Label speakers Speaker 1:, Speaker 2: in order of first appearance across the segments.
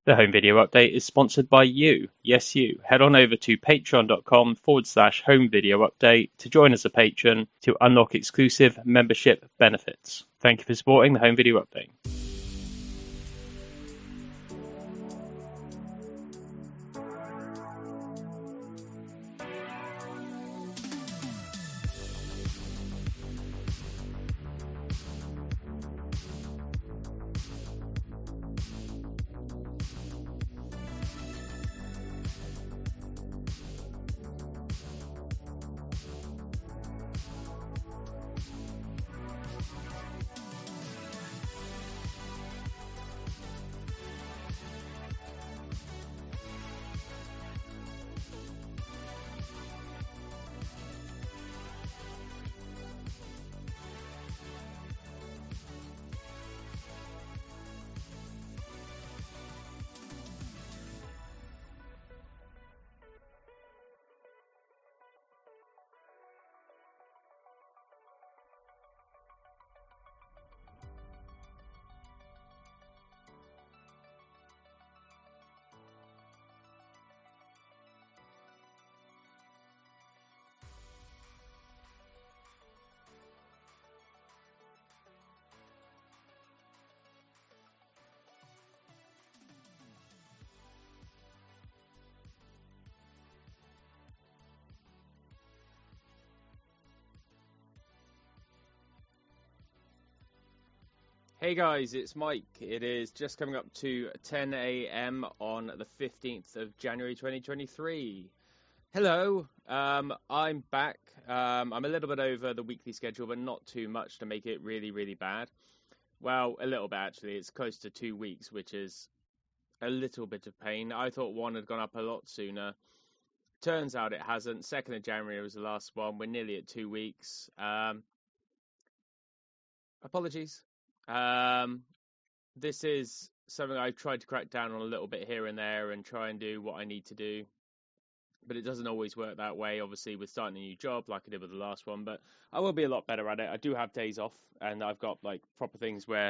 Speaker 1: The home video update is sponsored by you. Yes, you. Head on over to patreon.com/home video update to join as a patron to unlock exclusive membership benefits. Thank you for supporting the home video update. Hey guys, it's Mike. It is just coming up to 10 a.m. on the 15th of January 2023. Hello, I'm back. I'm a little bit over the weekly schedule, but not too much to make it really, really bad. Well, a little bit actually. It's close to 2 weeks, which is a little bit of pain. I thought one had gone up a lot sooner. Turns out it hasn't. 2nd of January was the last one. We're nearly at 2 weeks. Apologies. This is something I've tried to crack down on a little bit here and there and try and do what I need to do. But it doesn't always work that way, obviously, with starting a new job like I did with the last one. But I will be a lot better at it. I do have days off, and I've got like proper things where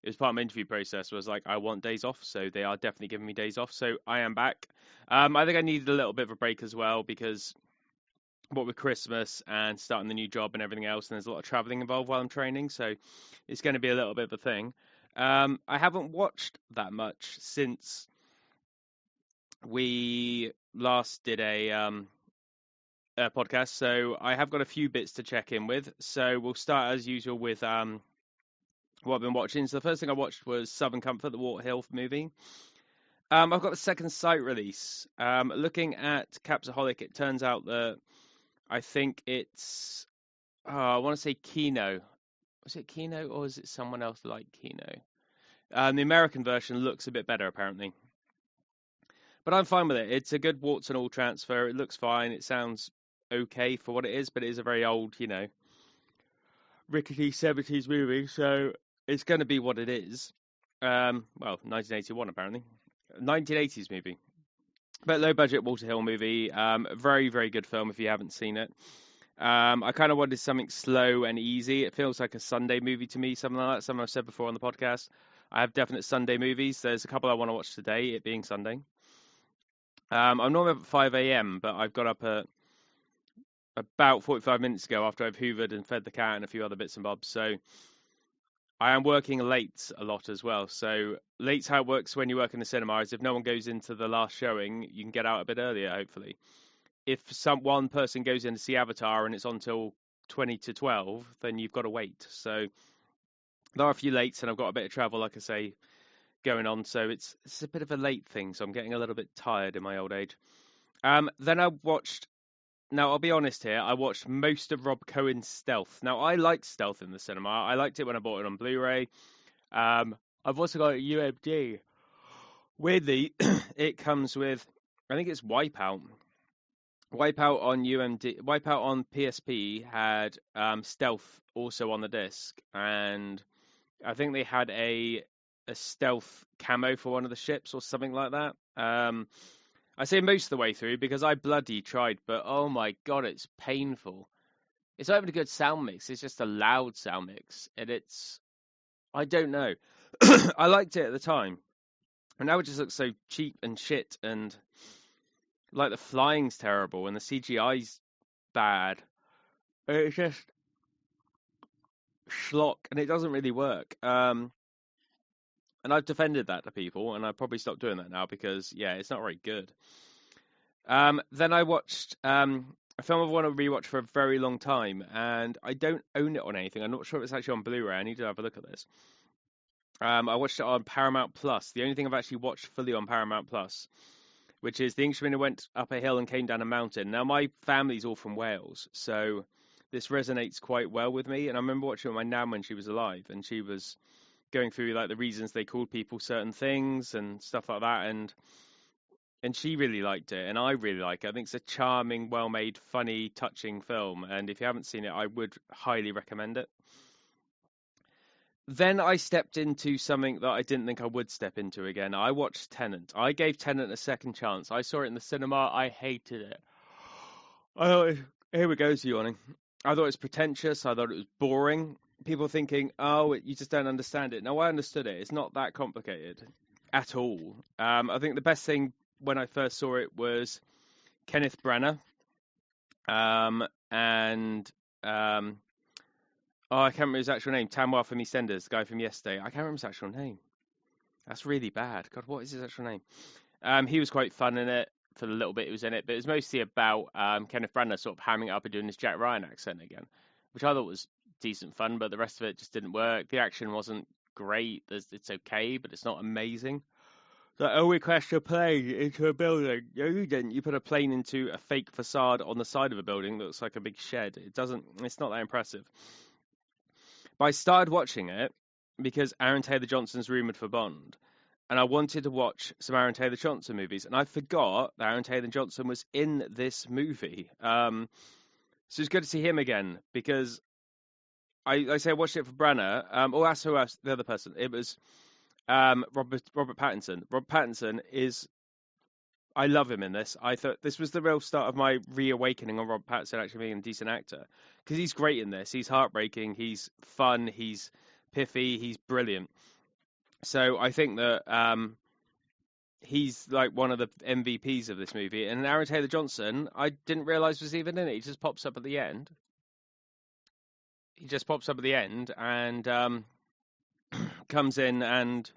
Speaker 1: it was part of my interview process was like, I want days off. So they are definitely giving me days off. So I am back. I think I needed a little bit of a break as well because what with Christmas and starting the new job and everything else, and there's a lot of traveling involved while I'm training, so it's going to be a little bit of a thing. I haven't watched that much since we last did a podcast, so I have got a few bits to check in with. So we'll start as usual with what I've been watching. So the first thing I watched was Southern Comfort, the Walter Hill movie. I've got the second sight release. Looking at Capsaholic, it turns out that I think it's, I want to say Kino. Was it Kino or is it someone else like Kino? The American version looks a bit better, apparently. But I'm fine with it. It's a good warts and all transfer. It looks fine. It sounds okay for what it is, but it is a very old, rickety 70s movie, so it's going to be what it is. Well, 1981, apparently. 1980s movie. But low budget Walter Hill movie. Very, very good film if you haven't seen it. I kind of wanted something slow and easy. It feels like a Sunday movie to me, something like that. Something I've said before on the podcast. I have definite Sunday movies. There's a couple I want to watch today, it being Sunday. I'm normally up at 5 a.m., but I've got up at about 45 minutes ago after I've hoovered and fed the cat and a few other bits and bobs. So I am working late a lot as well. So late's how it works when you work in the cinema is if no one goes into the last showing, you can get out a bit earlier, hopefully. If one person goes in to see Avatar and it's on till 20 to 12, then you've got to wait. So there are a few lates, and I've got a bit of travel, like I say, going on. So it's a bit of a late thing. So I'm getting a little bit tired in my old age. Then I watched. Now I'll be honest here. I watched most of Rob Cohen's Stealth. Now I liked Stealth in the cinema. I liked it when I bought it on Blu-ray. I've also got a UMD. Weirdly, it comes with, I think it's Wipeout. Wipeout on UMD, Wipeout on PSP had Stealth also on the disc, and I think they had a stealth camo for one of the ships or something like that. I say most of the way through because I bloody tried, but oh my god, it's painful. It's not even a good sound mix. It's just a loud sound mix, and I don't know. I liked it at the time, And now it just looks so cheap and shit, and like the flying's terrible and the CGI's bad. It's just schlock, and it doesn't really work. And I've defended that to people, and I've probably stopped doing that now because, yeah, it's not very good. Then I watched a film I've wanted to rewatch for a very long time, and I don't own it on anything. I'm not sure if it's actually on Blu-ray. I need to have a look at this. I watched it on Paramount Plus. The only thing I've actually watched fully on Paramount Plus, which is The Englishman Who Went Up a Hill and Came Down a Mountain. Now, my family's all from Wales, so this resonates quite well with me. And I remember watching it with my nan when she was alive, and she was going through like the reasons they called people certain things and stuff like that, and she really liked it, and I really like it. I think it's a charming, well-made, funny, touching film, and if you haven't seen it, I would highly recommend it. Then I stepped into something that I didn't think I would step into again. I watched Tenet. I gave Tenet a second chance. I saw it in the cinema. I hated it. I thought, here we go, yawning. I thought it was pretentious. I thought it was boring. People thinking, oh, you just don't understand it. No, I understood it. It's not that complicated at all. I think the best thing when I first saw it was Kenneth Branagh, and I can't remember his actual name. Tamwa from EastEnders, the guy from yesterday. I can't remember his actual name. That's really bad. God, what is his actual name? He was quite fun in it for the little bit he was in it, but it was mostly about Kenneth Branagh sort of hamming it up and doing his Jack Ryan accent again, which I thought was decent fun, but the rest of it just didn't work. The action wasn't great. It's okay, but it's not amazing. Like, oh, we crashed a plane into a building. No, you didn't. You put a plane into a fake facade on the side of a building that looks like a big shed. It's not that impressive. But I started watching it because Aaron Taylor Johnson's rumoured for Bond. And I wanted to watch some Aaron Taylor Johnson movies. And I forgot that Aaron Taylor Johnson was in this movie. So it's good to see him again because I say I watched it for Branagh. That's who else, the other person. It was Robert Pattinson. Robert Pattinson is, I love him in this. I thought this was the real start of my reawakening on Robert Pattinson actually being a decent actor, because he's great in this. He's heartbreaking. He's fun. He's pithy. He's brilliant. So I think that he's like one of the MVPs of this movie. And Aaron Taylor Johnson, I didn't realize was even in it. He just pops up at the end. And comes in, and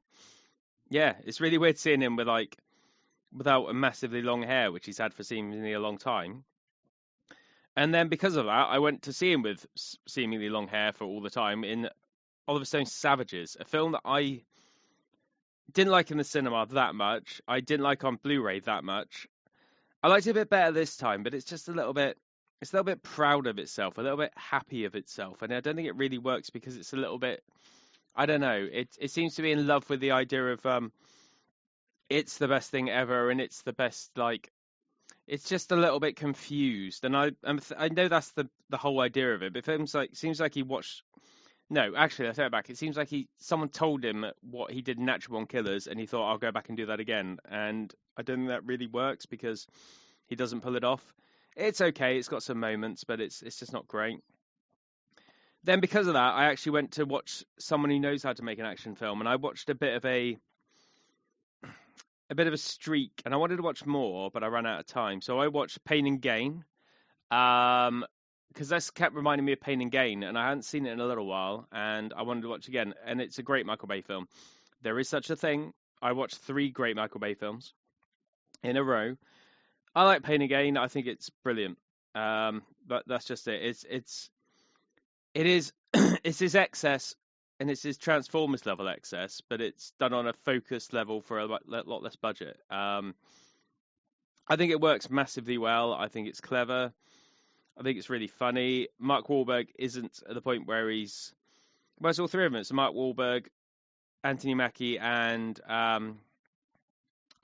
Speaker 1: yeah, it's really weird seeing him without a massively long hair, which he's had for seemingly a long time. And then because of that, I went to see him with seemingly long hair for all the time in Oliver Stone's Savages, a film that I didn't like in the cinema that much. I didn't like on Blu-ray that much. I liked it a bit better this time, but it's just a little bit proud of itself, a little bit happy of itself. And I don't think it really works because it's a little bit, I don't know. It seems to be in love with the idea of it's the best thing ever, and it's the best, like, it's just a little bit confused. And I know that's the whole idea of it. But it seems like he watched. No, actually, I take it back. It seems like someone told him what he did in Natural Born Killers, and he thought, I'll go back and do that again. And I don't think that really works because he doesn't pull it off. It's okay. It's got some moments, but it's just not great. Then because of that, I actually went to watch someone who knows how to make an action film, and I watched a bit of a streak, and I wanted to watch more, but I ran out of time. So I watched Pain and Gain, because this kept reminding me of Pain and Gain, and I hadn't seen it in a little while, and I wanted to watch again. And it's a great Michael Bay film. There is such a thing. I watched 3 great Michael Bay films in a row. I like Pain and Gain. I think it's brilliant. But that's just it. It is it's his excess, and it's his Transformers level excess, but it's done on a focused level for a lot less budget. I think it works massively well. I think it's clever. I think it's really funny. Mark Wahlberg isn't at the point where it's all 3 of them. It's Mark Wahlberg, Anthony Mackie, and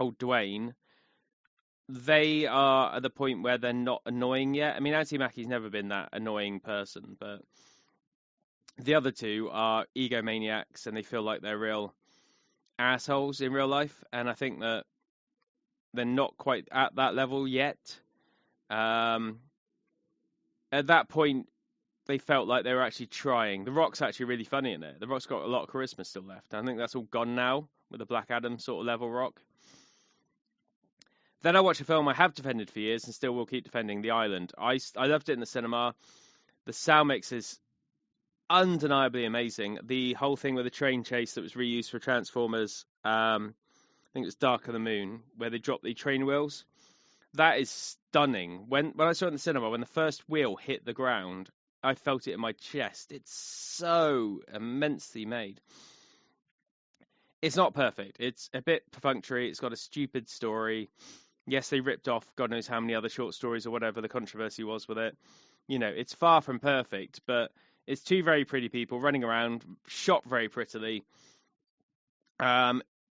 Speaker 1: Dwayne. They are at the point where they're not annoying yet. I mean, Anthony Mackie's never been that annoying person, but the other 2 are egomaniacs, and they feel like they're real assholes in real life. And I think that they're not quite at that level yet. At that point, they felt like they were actually trying. The Rock's actually really funny in it. The Rock's got a lot of charisma still left. I think that's all gone now with a Black Adam sort of level Rock. Then I watched a film I have defended for years and still will keep defending, The Island. I loved it in the cinema. The sound mix is undeniably amazing. The whole thing with the train chase that was reused for Transformers, I think it was Dark of the Moon, where they dropped the train wheels. That is stunning. When I saw it in the cinema, when the first wheel hit the ground, I felt it in my chest. It's so immensely made. It's not perfect. It's a bit perfunctory. It's got a stupid story. Yes, they ripped off God knows how many other short stories or whatever the controversy was with it. You know, it's far from perfect, but it's two very pretty people running around, shot very prettily.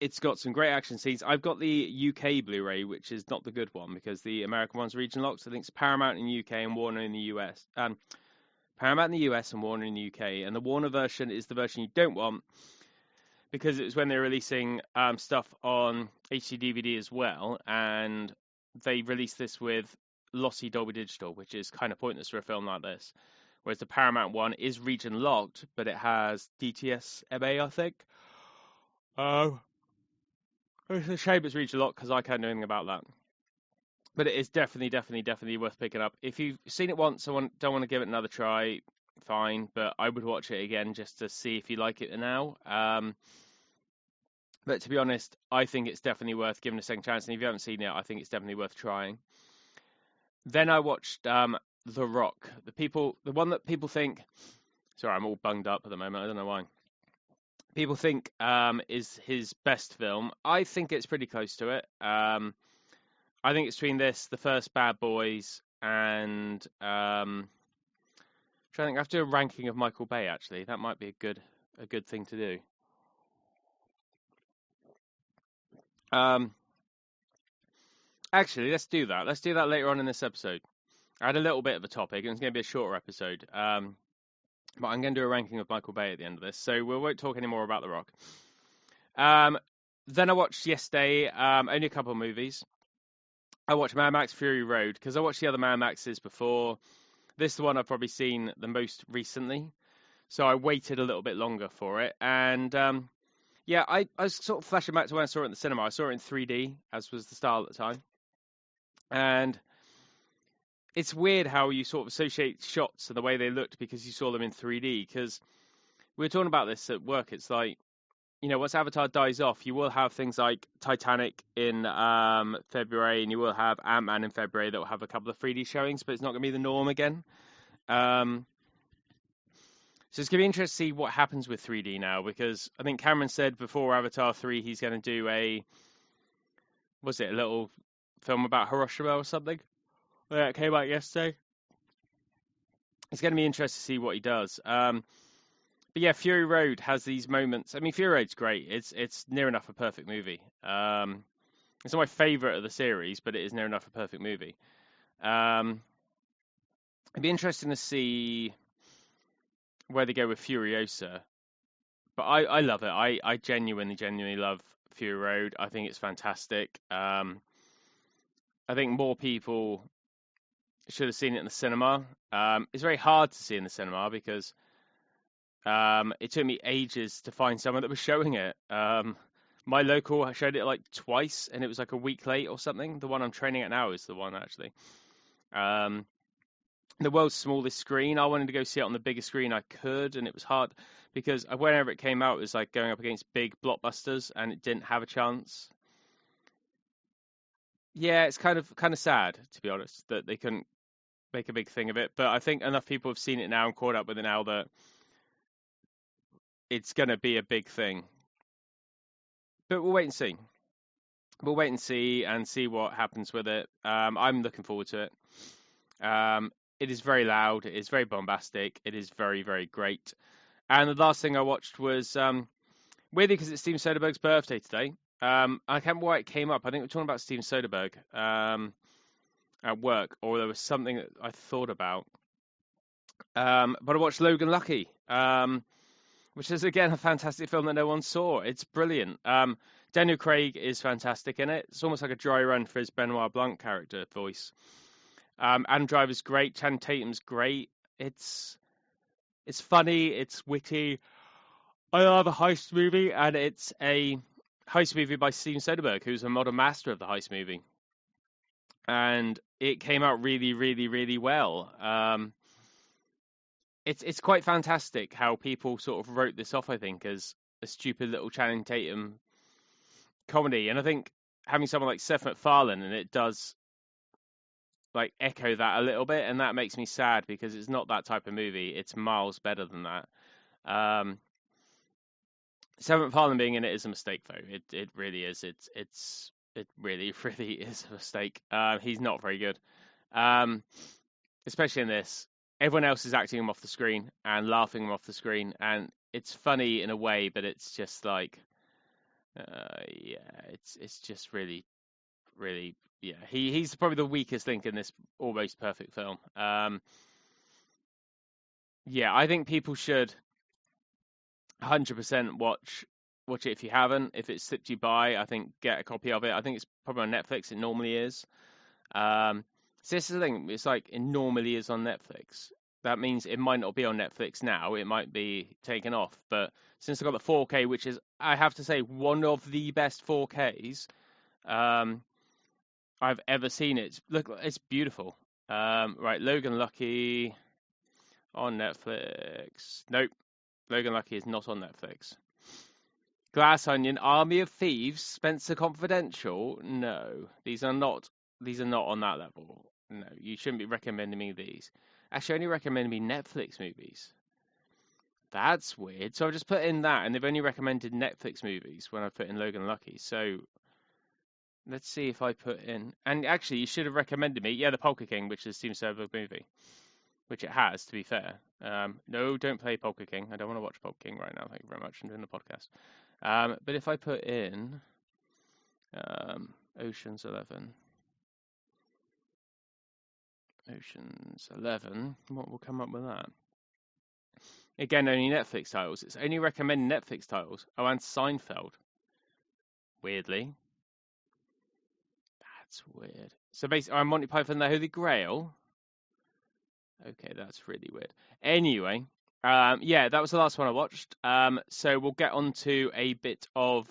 Speaker 1: It's got some great action scenes. I've got the UK Blu-ray, which is not the good one because the American one's region locked. So I think it's Paramount in the UK and Warner in the US. Paramount in the US and Warner in the UK. And the Warner version is the version you don't want because it was when they were releasing stuff on HD DVD as well. And they released this with lossy Dolby Digital, which is kind of pointless for a film like this. Whereas the Paramount one is region locked, but it has DTS MA, I think. It's a shame it's region locked because I can't do anything about that. But it is definitely worth picking up. If you've seen it once and don't want to give it another try, fine. But I would watch it again just to see if you like it now. But to be honest, I think it's definitely worth giving a second chance. And if you haven't seen it, I think it's definitely worth trying. Then I watched The Rock. The one that people think... Sorry, I'm all bunged up at the moment. I don't know why. People think is his best film. I think it's pretty close to it. I think it's between this, The First Bad Boys, and... I'm trying to think. I have to do a ranking of Michael Bay, actually. That might be a good thing to do. Actually, let's do that. Let's do that later on in this episode. I had a little bit of a topic, and it's going to be a shorter episode. But I'm going to do a ranking of Michael Bay at the end of this, so we won't talk anymore about The Rock. Then I watched yesterday only a couple of movies. I watched Mad Max Fury Road, because I watched the other Mad Maxes before. This is the one I've probably seen the most recently, so I waited a little bit longer for it. And yeah, I was sort of flashing back to when I saw it in the cinema. I saw it in 3D, as was the style at the time. And it's weird how you sort of associate shots and the way they looked because you saw them in 3D. Because we were talking about this at work. It's like, you know, once Avatar dies off, you will have things like Titanic in February, and you will have Ant-Man in February that will have a couple of 3D showings, but it's not going to be the norm again. So it's going to be interesting to see what happens with 3D now, because I think Cameron said before Avatar 3 he's going to do a little film about Hiroshima or something? Yeah, it came out yesterday. It's going to be interesting to see what he does. But yeah, Fury Road has these moments. I mean, Fury Road's great. It's near enough a perfect movie. It's not my favourite of the series, but it is near enough a perfect movie. It'd be interesting to see where they go with Furiosa. But I love it. I genuinely love Fury Road. I think it's fantastic. I think more people should have seen it in the cinema. It's very hard to see in the cinema because it took me ages to find someone that was showing it. My local showed it like twice, and it was like a week late or something. The one I'm training at now is the one, actually. The world's smallest screen. I wanted to go see it on the biggest screen I could, and it was hard because whenever it came out, it was like going up against big blockbusters, and it didn't have a chance. Yeah, it's kind of sad, to be honest, that they couldn't make a big thing of it. But I think enough people have seen it now and caught up with it now that it's going to be a big thing. But we'll wait and see. We'll wait and see what happens with it. I'm looking forward to it. It is very loud. It is very bombastic. It is very, very great. And the last thing I watched was, weirdly, because it's Steven Soderbergh's birthday today. I can't remember why it came up. I think we were talking about Steven Soderbergh at work, or there was something that I thought about. But I watched Logan Lucky, which is, again, a fantastic film that no one saw. It's brilliant. Daniel Craig is fantastic in it. It's almost like a dry run for his Benoit Blanc character voice. Adam Driver's great. Channing Tatum's great. It's funny. It's witty. I love a heist movie, and it's a heist movie by Steven Soderbergh, who's a modern master of the heist movie, and it came out really, really, really well. It's quite fantastic how people sort of wrote this off, I think, as a stupid little Channing Tatum comedy, and I think having someone like Seth MacFarlane and it does like echo that a little bit, and that makes me sad because it's not that type of movie. It's miles better than that. Seth MacFarlane being in it is a mistake, though. It really is. It really really is a mistake. He's not very good, especially in this. Everyone else is acting him off the screen and laughing him off the screen, and it's funny in a way, but it's just like, yeah, it's just really, really, yeah. He's probably the weakest link in this almost perfect film. Yeah, I think people should 100% watch it if you haven't. If it slipped you by, I think get a copy of it. I think it's probably on Netflix. It normally is. So this is the thing. It's like it normally is on Netflix. That means it might not be on Netflix now. It might be taken off. But since I got the 4K, which is, I have to say, one of the best 4Ks I've ever seen. Look, it's beautiful. Right, Logan Lucky on Netflix. Nope, Logan Lucky is not on Netflix. Glass Onion, Army of Thieves, Spencer Confidential. No, these are not on that level. No, you shouldn't be recommending me these. Actually, only recommended me Netflix movies. That's weird. So I've just put in that, and they've only recommended Netflix movies when I put in Logan Lucky. So let's see if I put in. And actually, you should have recommended me. Yeah, The Polka King, which is Steven Soderbergh movie, which it has, to be fair. No, don't play Polka King. I don't want to watch Polka King right now. Thank you very much. I'm doing the podcast. But if I put in Ocean's 11. Ocean's 11, what will come up with that? Again, only Netflix titles. It's only recommending Netflix titles. Oh, and Seinfeld. Weirdly. That's weird. So basically, I'm Monty Python and the Holy Grail. Okay, that's really weird. Anyway, yeah, that was the last one I watched. So we'll get on to a bit of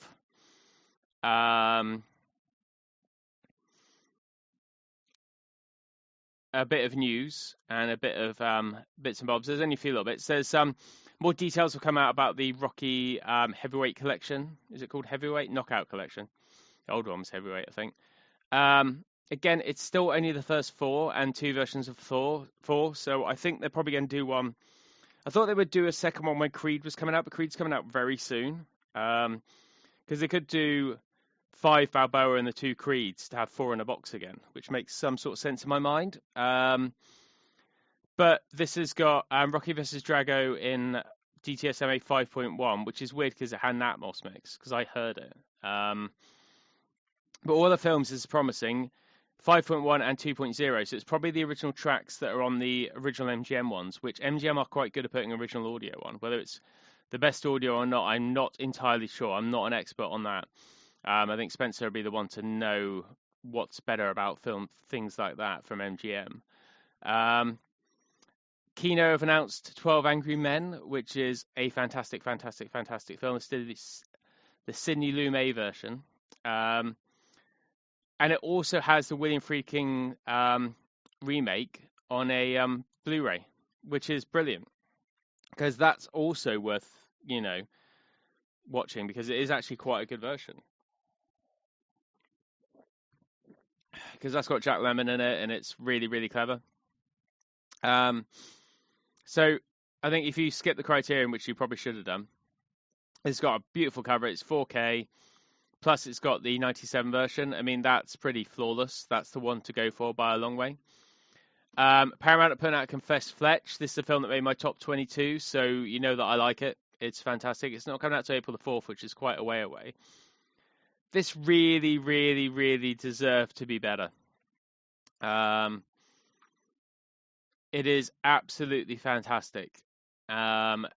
Speaker 1: news and a bit of bits and bobs. There's only a few little bits. There's more details will come out about the Rocky Heavyweight Collection. Is it called Heavyweight Knockout Collection? The old one was Heavyweight, I think. Again, it's still only the first 4 and 2 versions of Thor, so I think they're probably going to do one. I thought they would do a second one when Creed was coming out, but Creed's coming out very soon. Because they could do 5 Balboa and the 2 Creeds to have 4 in a box again, which makes some sort of sense in my mind. But this has got Rocky vs. Drago in DTSMA 5.1, which is weird because it had an Atmos mix, because I heard it. But all the films is promising 5.1 and 2.0, so it's probably the original tracks that are on the original MGM ones, which MGM are quite good at putting original audio on. Whether it's the best audio or not, I'm not entirely sure. I'm not an expert on that. I think Spencer would be the one to know what's better about film things like that from MGM. Kino have announced 12 Angry Men, which is a fantastic, fantastic, fantastic film. It's the Sidney Lumet version. And it also has the William Friedkin remake on a Blu-ray, which is brilliant. Because that's also worth, watching, because it is actually quite a good version. Because that's got Jack Lemmon in it, and it's really, really clever. So I think if you skip the Criterion, which you probably should have done, it's got a beautiful cover. It's 4K. Plus, it's got the 97 version. I mean, that's pretty flawless. That's the one to go for by a long way. Paramount are putting out Confess Fletch. This is a film that made my top 22, so you know that I like it. It's fantastic. It's not coming out to April the 4th, which is quite a way away. This really, really, really deserved to be better. It is absolutely fantastic. And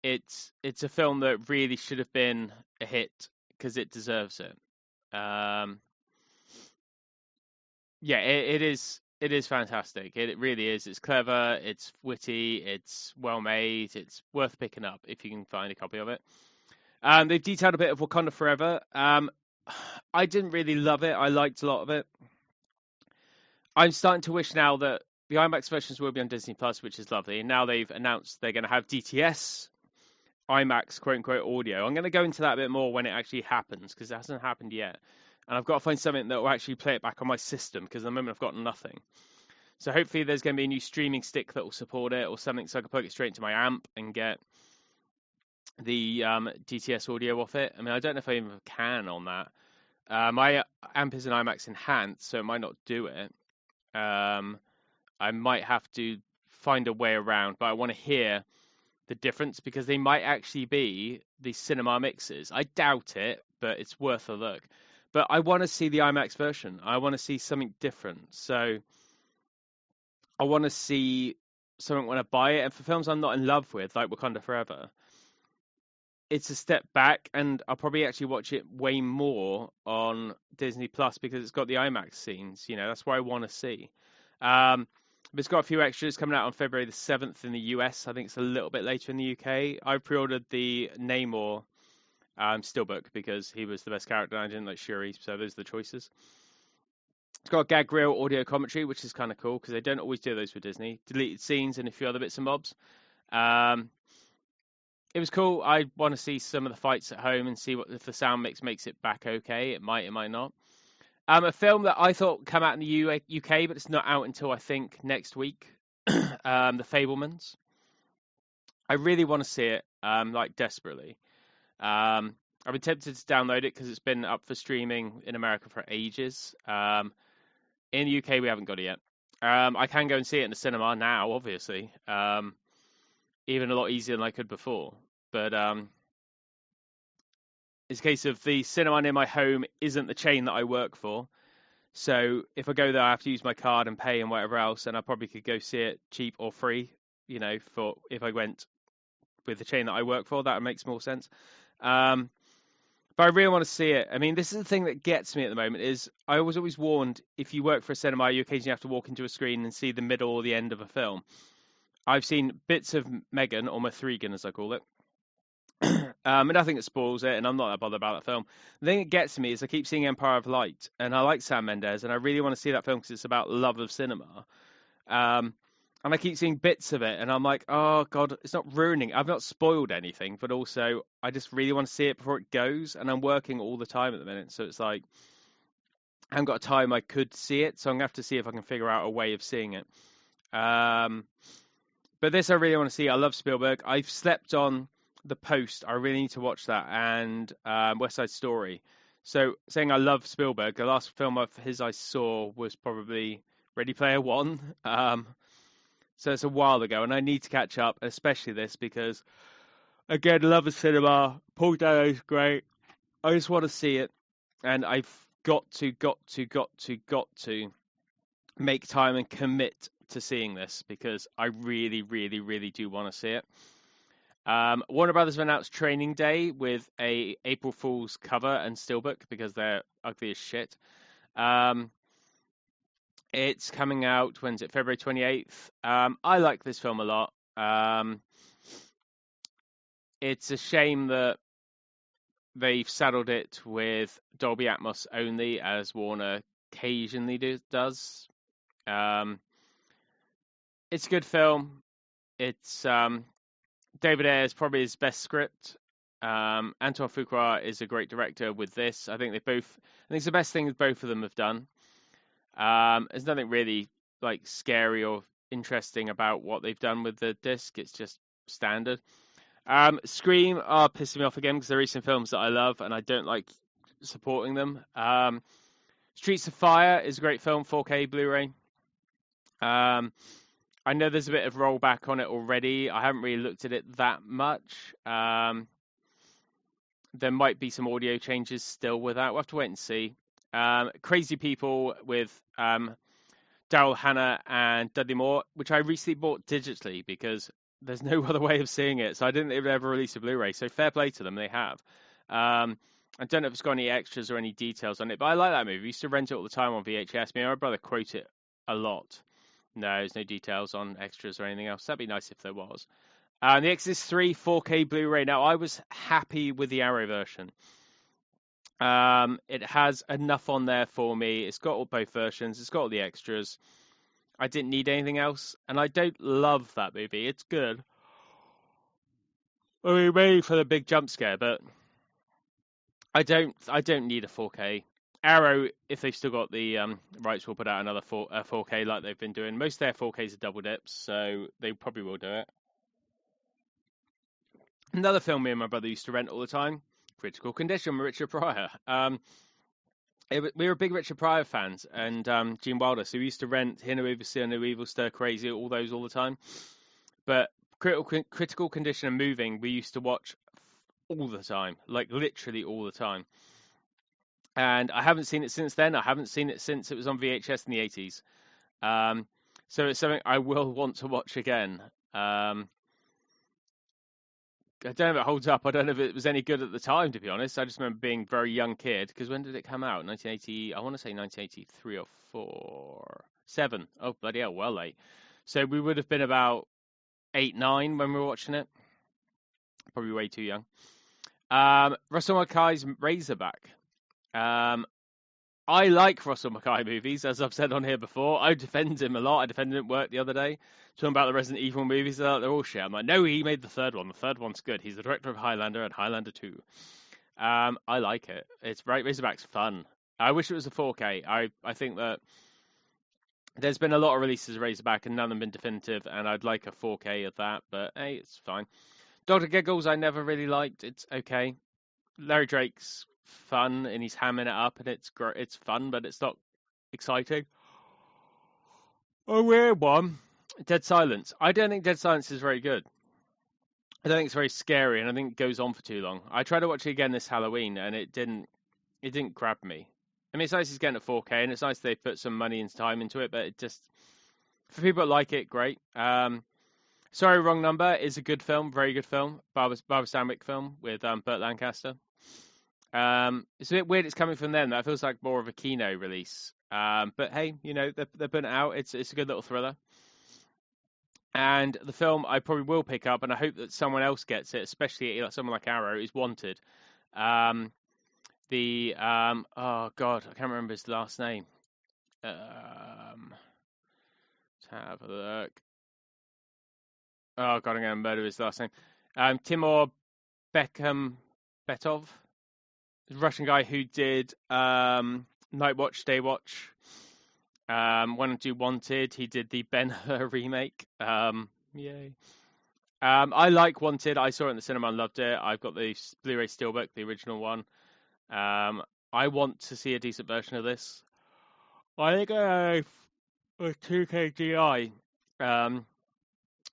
Speaker 1: it's a film that really should have been a hit because it deserves it. Yeah, it is fantastic. It really is. It's clever, it's witty, it's well made, it's worth picking up if you can find a copy of it. They've detailed a bit of Wakanda Forever. I didn't really love it. I liked a lot of it. I'm starting to wish now that the IMAX versions will be on Disney Plus, which is lovely. And now they've announced they're going to have DTS IMAX quote unquote audio. I'm going to go into that a bit more when it actually happens because it hasn't happened yet. And I've got to find something that will actually play it back on my system because at the moment I've got nothing. So hopefully there's going to be a new streaming stick that will support it or something so I can plug it straight into my amp and get the DTS audio off it. I mean, I don't know if I even can on that. My amp is an IMAX Enhanced, so it might not do it. I might have to find a way around, but I want to hear the difference because they might actually be the cinema mixes. I doubt it, but it's worth a look. But I want to see the IMAX version. I want to see something different. So I want to see something when I buy it. And for films I'm not in love with, like Wakanda Forever, it's a step back, and I'll probably actually watch it way more on Disney Plus because it's got the IMAX scenes. You know, that's what I want to see. It's got a few extras coming out on February the 7th in the US. I think it's a little bit later in the UK. I pre-ordered the Namor steelbook because he was the best character. I didn't like Shuri, so those are the choices. It's got a gag reel audio commentary, which is kind of cool because they don't always do those with Disney. Deleted scenes and a few other bits and bobs. It was cool. I want to see some of the fights at home and see what if the sound mix makes it back okay. It might not. A film that I thought would come out in the UK, but it's not out until I think next week. The Fabelmans. I really want to see it, like desperately. I've been tempted to download it because it's been up for streaming in America for ages. In the UK, we haven't got it yet. I can go and see it in the cinema now, obviously. Even a lot easier than I could before. But it's a case of the cinema near my home isn't the chain that I work for. So if I go there, I have to use my card and pay and whatever else, and I probably could go see it cheap or free, you know, for if I went with the chain that I work for. That makes more sense. But I really want to see it. I mean, this is the thing that gets me at the moment is I was always warned if you work for a cinema, you occasionally have to walk into a screen and see the middle or the end of a film. I've seen bits of Megan, or Mithrigan as I call it, and I think it spoils it, and I'm not that bothered about that film. The thing that gets me is I keep seeing Empire of Light, and I like Sam Mendes, and I really want to see that film because it's about love of cinema. And I keep seeing bits of it, and I'm like, oh, God, it's not ruining. I've not spoiled anything, but also I just really want to see it before it goes, and I'm working all the time at the minute, so it's like I haven't got a time I could see it, so I'm going to have to see if I can figure out a way of seeing it. But this I really want to see. I love Spielberg. I've slept on The Post. I really need to watch that. And West Side Story. So saying I love Spielberg, the last film of his I saw was probably Ready Player One. So it's a while ago. And I need to catch up, especially this, because, again, love of cinema. Paul Dano's great. I just want to see it. And I've got to make time and commit to seeing this because I really, really, really do want to see it. Warner Brothers have announced Training Day with a April Fool's cover and steelbook because they're ugly as shit. It's coming out, when's it? February 28th. I like this film a lot. It's a shame that they've saddled it with Dolby Atmos only, as Warner occasionally does. It's a good film. It's David Ayer's probably his best script. Antoine Fuqua is a great director with this. I think it's the best thing both of them have done. There's nothing really like scary or interesting about what they've done with the disc. It's just standard. Scream are pissing me off again because they're recent films that I love and I don't like supporting them. Streets of Fire is a great film, 4K Blu-ray. I know there's a bit of rollback on it already. I haven't really looked at it that much. There might be some audio changes still with that. We'll have to wait and see. Crazy People with Daryl Hannah and Dudley Moore, which I recently bought digitally because there's no other way of seeing it. So I didn't ever release a Blu-ray. So fair play to them. They have. I don't know if it's got any extras or any details on it, but I like that movie. I used to rent it all the time on VHS. Me and my brother quote it a lot. No, there's no details on extras or anything else. That'd be nice if there was. The Exorcist 3 4K Blu-ray. Now, I was happy with the Arrow version. It has enough on there for me. It's got both versions. It's got all the extras. I didn't need anything else, and I don't love that movie. It's good. I mean, maybe for the big jump scare, but I don't need a 4K. Arrow, if they've still got the rights, will put out another 4K like they've been doing. Most of their 4Ks are double dips, so they probably will do it. Another film me and my brother used to rent all the time, Critical Condition with Richard Pryor. We were big Richard Pryor fans, and Gene Wilder, so we used to rent Here No Evil, See No Evil, Stir Crazy, all those all the time. But Critical Condition and Moving, we used to watch all the time, like literally all the time. And I haven't seen it since then. I haven't seen it since it was on VHS in the 80s. So it's something I will want to watch again. I don't know if it holds up. I don't know if it was any good at the time, to be honest. I just remember being a very young kid, because when did it come out? 1980, I want to say 1983 or 4. 7. Oh, bloody hell, well late. So we would have been about 8, 9 when we were watching it. Probably way too young. Russell Mackay's Razorback. I like Russell Mackay movies, as I've said on here before. I defend him a lot. I defended him at work the other day, talking about the Resident Evil movies. They're all shit. I'm like, no, he made the third one. The third one's good. He's the director of Highlander and Highlander 2. I like it. It's right. Razorback's fun. I wish it was a 4K. I think that there's been a lot of releases of Razorback and none of them been definitive, and I'd like a 4K of that, but hey, it's fine. Dr. Giggles I never really liked. It's okay. Larry Drake's fun and he's hamming it up and it's fun, but it's not exciting. A weird one, Dead Silence. I don't think Dead Silence is very good. I don't think it's very scary, and I think it goes on for too long. I tried to watch it again this Halloween and it didn't grab me. I mean, it's nice it's getting a 4K, and it's nice they put some money and time into it, but it just, for people that like it, great. Sorry, Wrong Number is a good film, very good film. Barbara Stanwyck film with Burt Lancaster. It's a bit weird it's coming from them. That feels like more of a Kino release. But hey, you know, they're putting it out. It's a good little thriller. And the film I probably will pick up, and I hope that someone else gets it, especially someone like Arrow, is Wanted. Oh God, I can't remember his last name. Let's have a look. Oh God, I'm going to murder his last name. Timur Betov, the Russian guy who did Night Watch, Day Watch. One and two Wanted. He did the Ben-Hur remake. Yay. I like Wanted. I saw it in the cinema and loved it. I've got the Blu-ray Steelbook, the original one. I want to see a decent version of this. I think I have a 2K GI.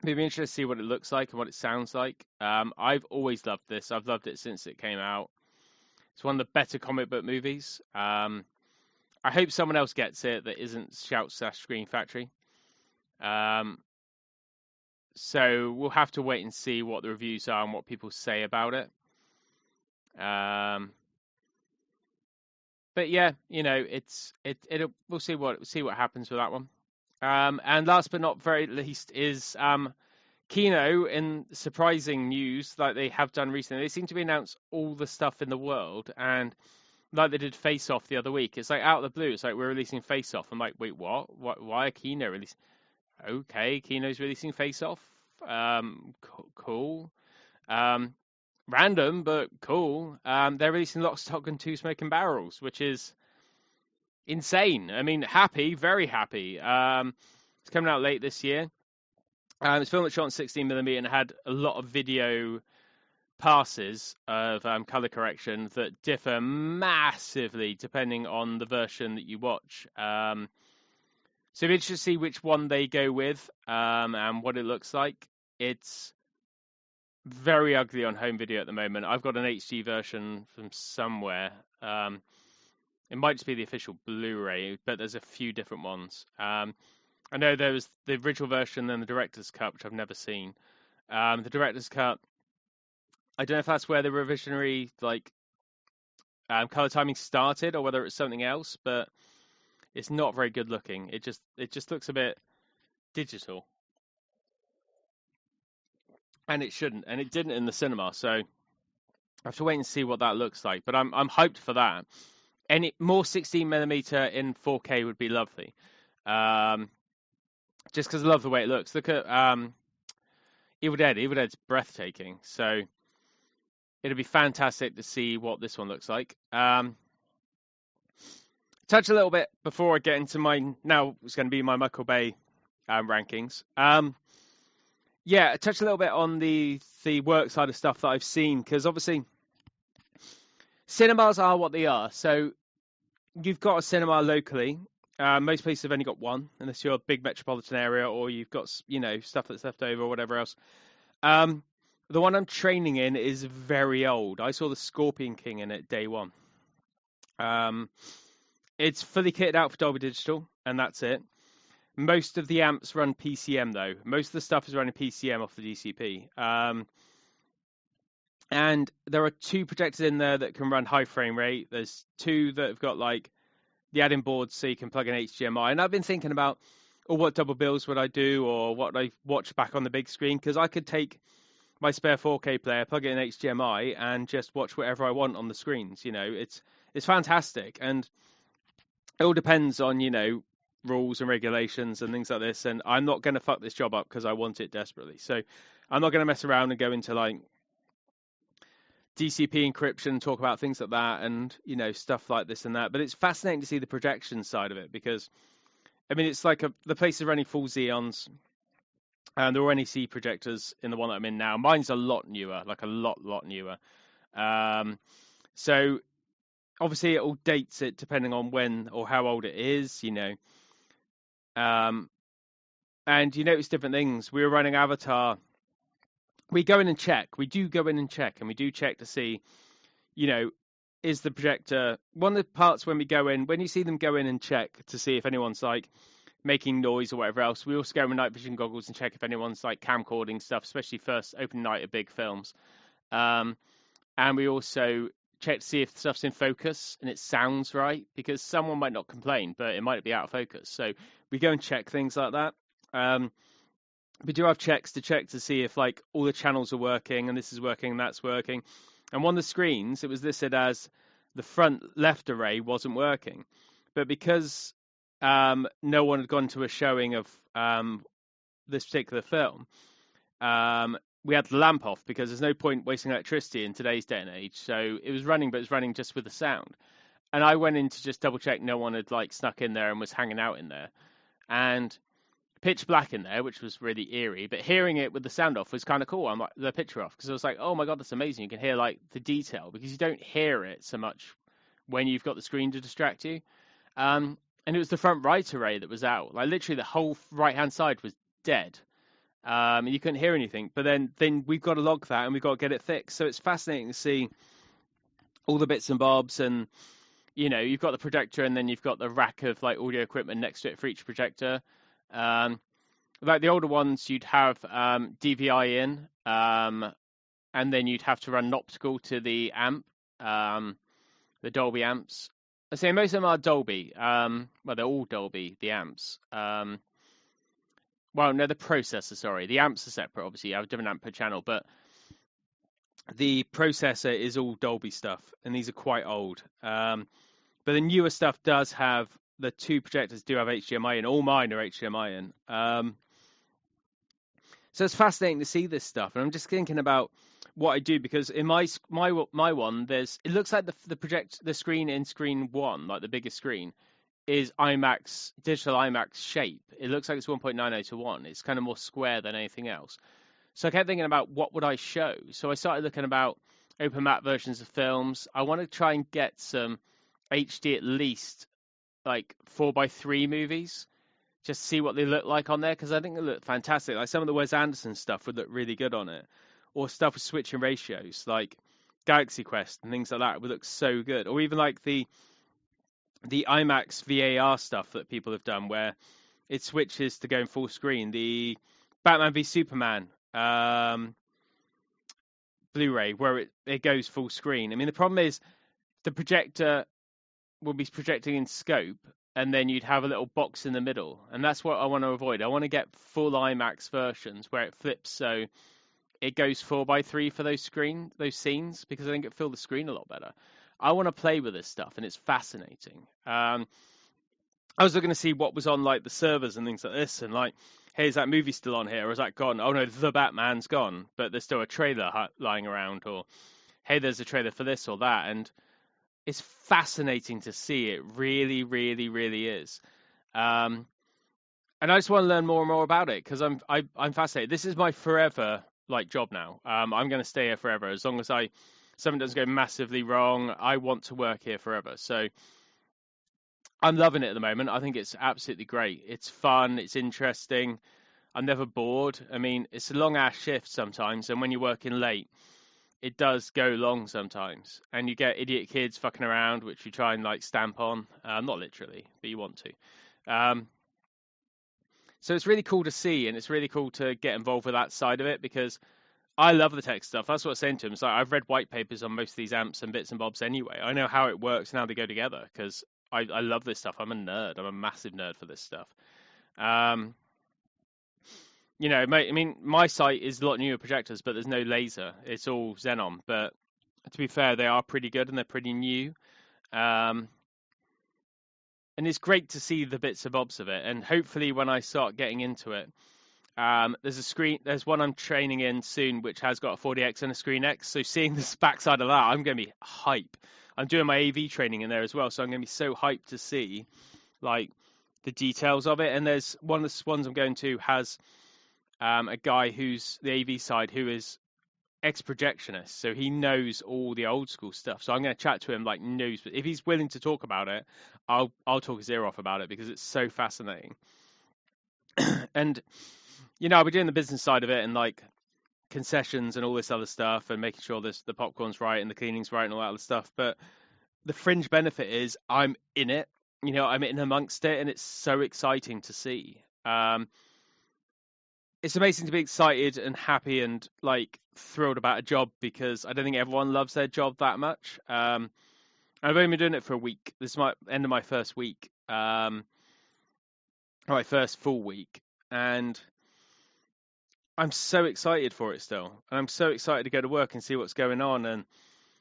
Speaker 1: It'd be interesting to see what it looks like and what it sounds like. I've always loved this. I've loved it since it came out. It's one of the better comic book movies. I hope someone else gets it that isn't Shout/Screen Factory. So we'll have to wait and see what the reviews are and what people say about it. But yeah, you know, we'll see what happens with that one. And last but not very least is Kino. In surprising news, like they have done recently, they seem to be announce all the stuff in the world, and like they did Face Off the other week. It's like out of the blue. It's like we're releasing Face Off. I'm like, wait, what? Why are Kino releasing? Okay, Kino's releasing Face Off. Cool. Random, but cool. They're releasing Lock, Stock, and Two Smoking Barrels, which is insane. I mean, happy, very happy. It's coming out late this year. It's filmed shot on 16mm and had a lot of video passes of color correction that differ massively depending on the version that you watch. So it'll be interesting to see which one they go with and what it looks like. It's very ugly on home video at the moment. I've got an HD version from somewhere. It might just be the official Blu-ray, but there's a few different ones. I know there was the original version and the director's cut, which I've never seen. The director's cut, I don't know if that's where the revisionary color timing started or whether it's something else, but it's not very good looking. It just looks a bit digital. and it shouldn't, and it didn't in the cinema. So I have to wait and see what that looks like. But I'm hyped for that. Any more 16mm in 4K would be lovely. Just because I love the way it looks. Look at Evil Dead. Evil Dead's breathtaking. So it'll be fantastic to see what this one looks like. Touch a little bit before I get into now it's going to be my Michael Bay rankings. Yeah, touch a little bit on the work side of stuff that I've seen, because obviously cinemas are what they are. So you've got a cinema locally. Most places have only got one, unless you're a big metropolitan area or you've got, stuff that's left over or whatever else. The one I'm training in is very old. I saw the Scorpion King in it day one. It's fully kitted out for Dolby Digital, and that's it. Most of the amps run PCM, though. Most of the stuff is running PCM off the DCP. And there are 2 projectors in there that can run high frame rate. There's 2 that have got, like, the add-in boards so you can plug in HDMI. And I've been thinking about, what double bills would I do, or what I watch back on the big screen, because I could take my spare 4K player, plug it in HDMI, and just watch whatever I want on the screens. It's fantastic. And it all depends on, rules and regulations and things like this. And I'm not going to fuck this job up because I want it desperately. So I'm not going to mess around and go into like DCP encryption, talk about things like that and, stuff like this and that. But it's fascinating to see the projection side of it because, it's like the place is running full Xeons and there are NEC projectors in the one that I'm in now. Mine's a lot newer, like a lot newer. So obviously it all dates it depending on when or how old it is, and you notice different things. We were running Avatar. We go in and check. We do go in and check, and we do check to see, is the projector... One of the parts when we go in, when you see them go in and check to see if anyone's, like, making noise or whatever else, we also go with night vision goggles and check if anyone's, like, camcording stuff, especially first open night of big films. And we also check to see if stuff's in focus and it sounds right, because someone might not complain, but it might be out of focus. So we go and check things like that. We do have checks to check to see if like all the channels are working and this is working and that's working. And one of the screens, it was listed as the front left array wasn't working. But because no one had gone to a showing of this particular film, we had the lamp off because there's no point wasting electricity in today's day and age. So it was running, but it was running just with the sound. And I went in to just double check no one had like snuck in there and was hanging out in there. And pitch black in there, which was really eerie. But hearing it with the sound off was kind of cool. I'm like, the picture off, because I was like, oh my God, that's amazing. You can hear like the detail because you don't hear it so much when you've got the screen to distract you. And it was the front right array that was out. Like literally the whole right-hand side was dead. And you couldn't hear anything. But then we've got to log that and we've got to get it fixed. So it's fascinating to see all the bits and bobs. And, you've got the projector and then you've got the rack of like audio equipment next to it for each projector. Like the older ones, you'd have DVI in, and then you'd have to run an optical to the amp, the Dolby amps. I say most of them are Dolby. Well, they're all Dolby, the amps. Well, no, the processor, sorry. The amps are separate, obviously. You have a different amp per channel, but the processor is all Dolby stuff, and these are quite old. But the newer stuff does have, the 2 projectors do have HDMI in. All mine are HDMI in. So it's fascinating to see this stuff, and I'm just thinking about what I do, because in my one, it looks like the screen in screen 1, like the biggest screen, is IMAX, digital IMAX shape. It looks like it's 1.90 to 1. It's kind of more square than anything else. So I kept thinking about what would I show. So I started looking about open map versions of films. I want to try and get some HD at least, like 4:3 movies, just see what they look like on there, because I think they look fantastic. Like some of the Wes Anderson stuff would look really good on it, or stuff with switching ratios, like Galaxy Quest and things like that would look so good. Or even like the IMAX VAR stuff that people have done, where it switches to going full screen. The Batman v Superman Blu-ray, where it goes full screen. The problem is the projector will be projecting in scope, and then you'd have a little box in the middle, and that's what I want to avoid. I want to get full IMAX versions where it flips, so it goes 4:3 for those scenes, because I think it fill the screen a lot better. I want to play with this stuff, and it's fascinating. I was looking to see what was on like the servers and things like this, and like, hey, is that movie still on here, or is that gone? Oh no, the Batman's gone, but there's still a trailer lying around, or hey, there's a trailer for this or that, and it's fascinating to see. It really, really, really is. And I just want to learn more and more about it, because I'm fascinated. This is my forever like job now. I'm going to stay here forever as long as something doesn't go massively wrong. I want to work here forever. So I'm loving it at the moment. I think it's absolutely great. It's fun. It's interesting. I'm never bored. I mean, it's a long ass shift sometimes, and when you're working late, it does go long sometimes, and you get idiot kids fucking around, which you try and like stamp on. Not literally, but you want to. So it's really cool to see, and it's really cool to get involved with that side of it, because I love the tech stuff. That's what I was saying to him. So I've read white papers on most of these amps and bits and bobs anyway. I know how it works and how they go together, because I love this stuff. I'm a nerd. I'm a massive nerd for this stuff. You know, I mean, my site is a lot newer projectors, but there's no laser. It's all xenon. But to be fair, they are pretty good and they're pretty new. And it's great to see the bits and bobs of it. And hopefully when I start getting into it, there's one I'm training in soon, which has got a 40X and a Screen X. So seeing the backside of that, I'm going to be hype. I'm doing my AV training in there as well. So I'm going to be so hyped to see like the details of it. And there's one of the ones I'm going to has a guy who's the AV side who is ex-projectionist, so he knows all the old school stuff. So I'm going to chat to him like knows, but if he's willing to talk about it, I'll talk his ear off about it, because it's so fascinating. And you know, I'll be doing the business side of it, and like concessions and all this other stuff, and making sure the popcorn's right and the cleaning's right and all that other stuff. But the fringe benefit is I'm in it. You know, I'm in amongst it, and it's so exciting to see. It's amazing to be excited and happy and like thrilled about a job, because I don't think everyone loves their job that much. I've only been doing it for a week. This is my end of my first week, my first full week, and I'm so excited for it still. And I'm so excited to go to work and see what's going on, and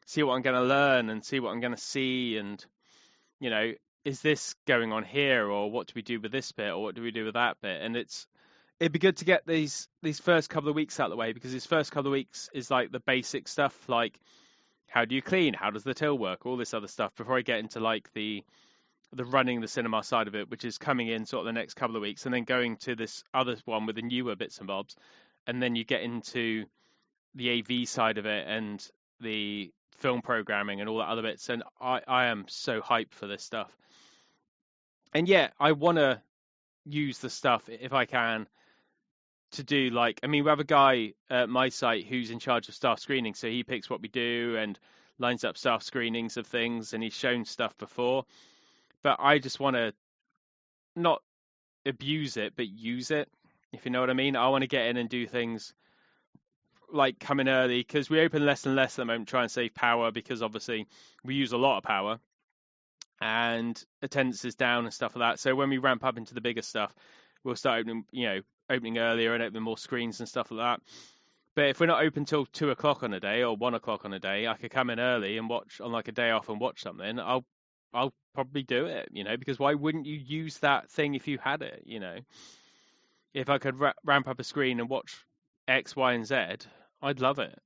Speaker 1: see what I'm going to learn, and see what I'm going to see, and you know, is this going on here, or what do we do with this bit, or what do we do with that bit? And it'd be good to get these first couple of weeks out of the way, because these first couple of weeks is like the basic stuff, like how do you clean, how does the till work, all this other stuff, before I get into like the running the cinema side of it, which is coming in sort of the next couple of weeks, and then going to this other one with the newer bits and bobs, and then you get into the AV side of it and the film programming and all that other bits. And I am so hyped for this stuff. And yeah, I want to use the stuff if I can to do like, I mean, we have a guy at my site who's in charge of staff screening, so he picks what we do and lines up staff screenings of things, and he's shown stuff before. But I just want to not abuse it, but use it, if you know what I mean. I want to get in and do things like come in early, because we open less and less at the moment, try and save power, because obviously we use a lot of power and attendance is down and stuff like that. So when we ramp up into the bigger stuff, we'll start opening earlier and opening more screens and stuff like that. But if we're not open till 2 o'clock on a day or 1 o'clock on a day, I could come in early and watch on like a day off and watch something. I'll probably do it, you know, because why wouldn't you use that thing if you had it, you know? If I could ramp up a screen and watch X, Y, and Z, I'd love it.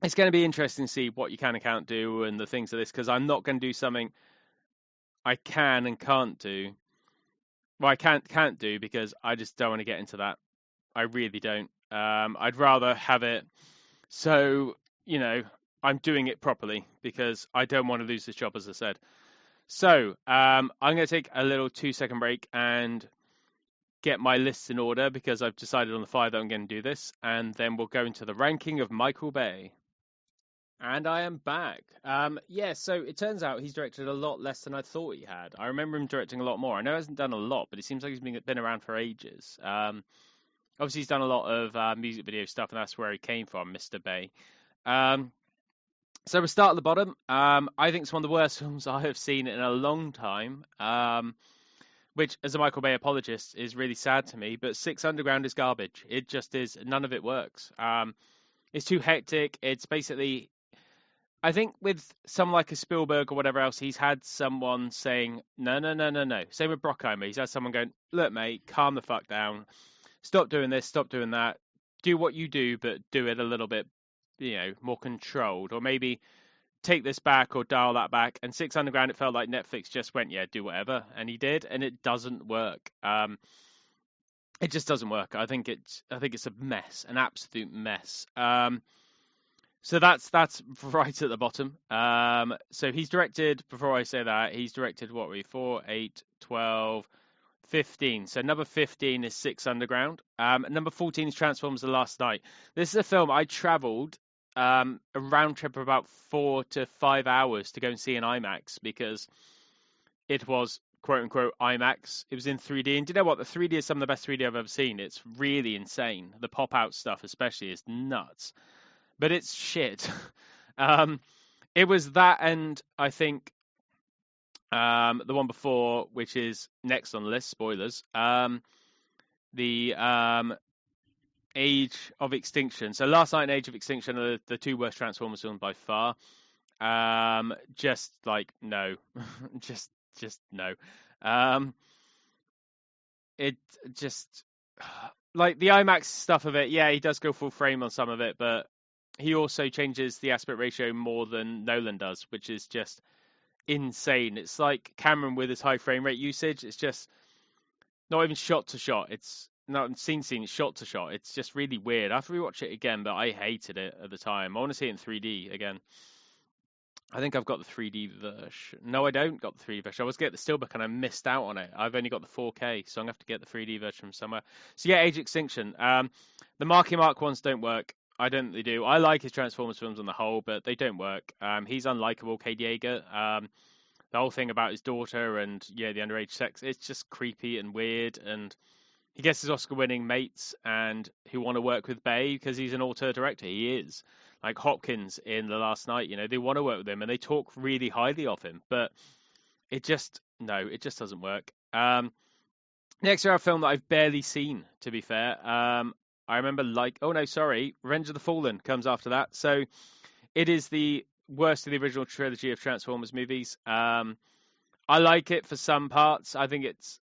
Speaker 1: It's going to be interesting to see what you can and can't do and the things of this, because I'm not going to do something I can and can't do. Well, I can't do because I just don't want to get into that. I really don't. I'd rather have it so, you know, I'm doing it properly, because I don't want to lose this job, as I said. So I'm going to take a little 2-second break and get my lists in order, because I've decided on the fly that I'm going to do this, and then we'll go into the ranking of Michael Bay. And I am back. So it turns out he's directed a lot less than I thought he had. I remember him directing a lot more. I know he hasn't done a lot, but it seems like he's been around for ages. Obviously, he's done a lot of music video stuff, and that's where he came from, Mr. Bay. So we'll start at the bottom. I think it's one of the worst films I have seen in a long time. which, as a Michael Bay apologist, is really sad to me. But Six Underground is garbage. It just is. None of it works. It's too hectic. It's basically, I think with someone like a Spielberg or whatever else, he's had someone saying, no, no, no, no, no. Same with Brockheimer. He's had someone going, look, mate, calm the fuck down. Stop doing this, stop doing that. Do what you do, but do it a little bit, more controlled. Or maybe take this back or dial that back. And Six Underground, it felt like Netflix just went, yeah, do whatever. And he did, and it doesn't work. It just doesn't work. I think it's a mess, an absolute mess. So that's right at the bottom. So he's directed, before I say that, he's directed, what were we, 4, 8, 12, 15. So number 15 is Six Underground. Number 14 is Transformers The Last Night. This is a film I travelled a round trip of about 4 to 5 hours to go and see in IMAX because it was quote unquote IMAX. It was in 3D. And do you know what? The 3D is some of the best 3D I've ever seen. It's really insane. The pop out stuff especially is nuts. But it's shit. It was that, and I think the one before, which is next on the list, spoilers, the Age of Extinction. So Last Night and Age of Extinction are the two worst Transformers films by far. Just like, no. just no. It just, like the IMAX stuff of it, yeah, he does go full frame on some of it, but he also changes the aspect ratio more than Nolan does, which is just insane. It's like Cameron with his high frame rate usage. It's just not even shot to shot. It's not scene. It's shot to shot. It's just really weird. I have to rewatch it again, but I hated it at the time. I want to see it in 3D again. I think I've got the 3D version. No, I don't got the 3D version. I was getting the Steelbook and I missed out on it. I've only got the 4K, so I'm going to have to get the 3D version from somewhere. So yeah, Age of Extinction. The Marky Mark ones don't work. I don't think they do. I like his Transformers films on the whole, but they don't work. He's unlikable, Cade Yeager. The whole thing about his daughter and the underage sex, it's just creepy and weird. And he gets his Oscar-winning mates and who want to work with Bay because he's an auteur director. He is. Like Hopkins in The Last Night, they want to work with him and they talk really highly of him. But it just doesn't work. Next, we have a film that I've barely seen, to be fair. I remember Revenge of the Fallen comes after that. So it is the worst of the original trilogy of Transformers movies. I like it for some parts. I think it's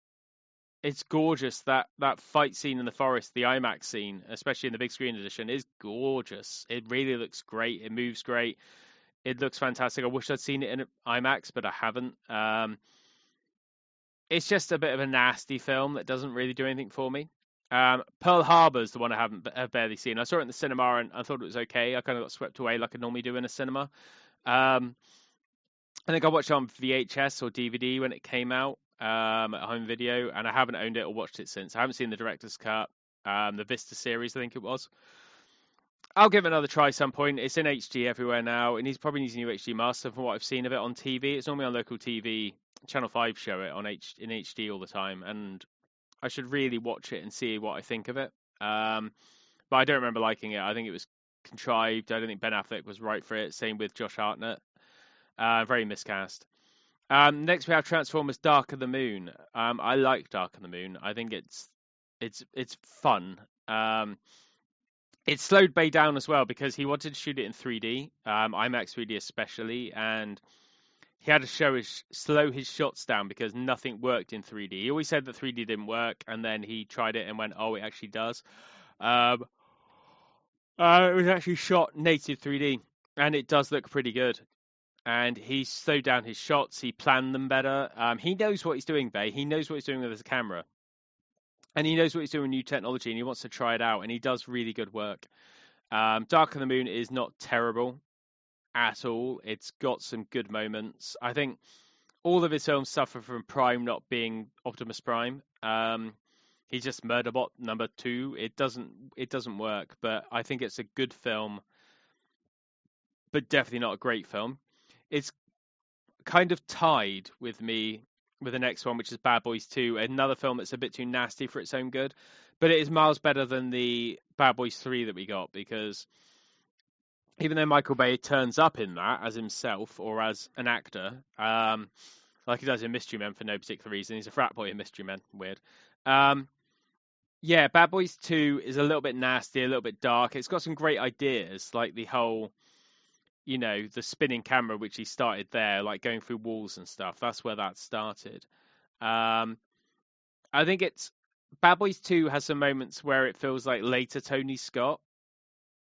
Speaker 1: gorgeous. That fight scene in the forest, the IMAX scene, especially in the big screen edition, is gorgeous. It really looks great. It moves great. It looks fantastic. I wish I'd seen it in IMAX, but I haven't. It's just a bit of a nasty film that doesn't really do anything for me. Pearl Harbor's the one I have barely seen. I saw it in the cinema and I thought it was okay. I kind of got swept away like I normally do in a cinema. I think I watched it on VHS or DVD when it came out at home video, and I haven't owned it or watched it since. I haven't seen the director's cut, the Vista series, I think it was. I'll give it another try some point. It's in HD everywhere now, and he's probably needs a new HD master from what I've seen of it on TV. It's normally on local TV. Channel 5 show it in HD all the time, and I should really watch it and see what I think of it. But I don't remember liking it. I think it was contrived. I don't think Ben Affleck was right for it. Same with Josh Hartnett. Very miscast. Next we have Transformers Dark of the Moon. I like Dark of the Moon. I think it's fun. It slowed Bay down as well because he wanted to shoot it in 3D, IMAX 3D especially, and he had to slow his shots down because nothing worked in 3D. He always said that 3D didn't work, and then he tried it and went, oh, it actually does. It was actually shot native 3D, and it does look pretty good. And he slowed down his shots. He planned them better. He knows what he's doing, Bay. He knows what he's doing with his camera. And he knows what he's doing with new technology, and he wants to try it out, and he does really good work. Dark of the Moon is not terrible at all. It's got some good moments. I think all of his films suffer from Prime not being Optimus Prime. He's just Murderbot number 2. It doesn't work, but I think it's a good film, but definitely not a great film. It's kind of tied with me with the next one, which is Bad Boys 2, another film that's a bit too nasty for its own good, but it is miles better than the Bad Boys 3 that we got, because even though Michael Bay turns up in that as himself or as an actor, like he does in Mystery Men for no particular reason. He's a frat boy in Mystery Men. Weird. Yeah, Bad Boys 2 is a little bit nasty, a little bit dark. It's got some great ideas, like the whole, the spinning camera, which he started there, like going through walls and stuff. That's where that started. I think Bad Boys 2 has some moments where it feels like later Tony Scott.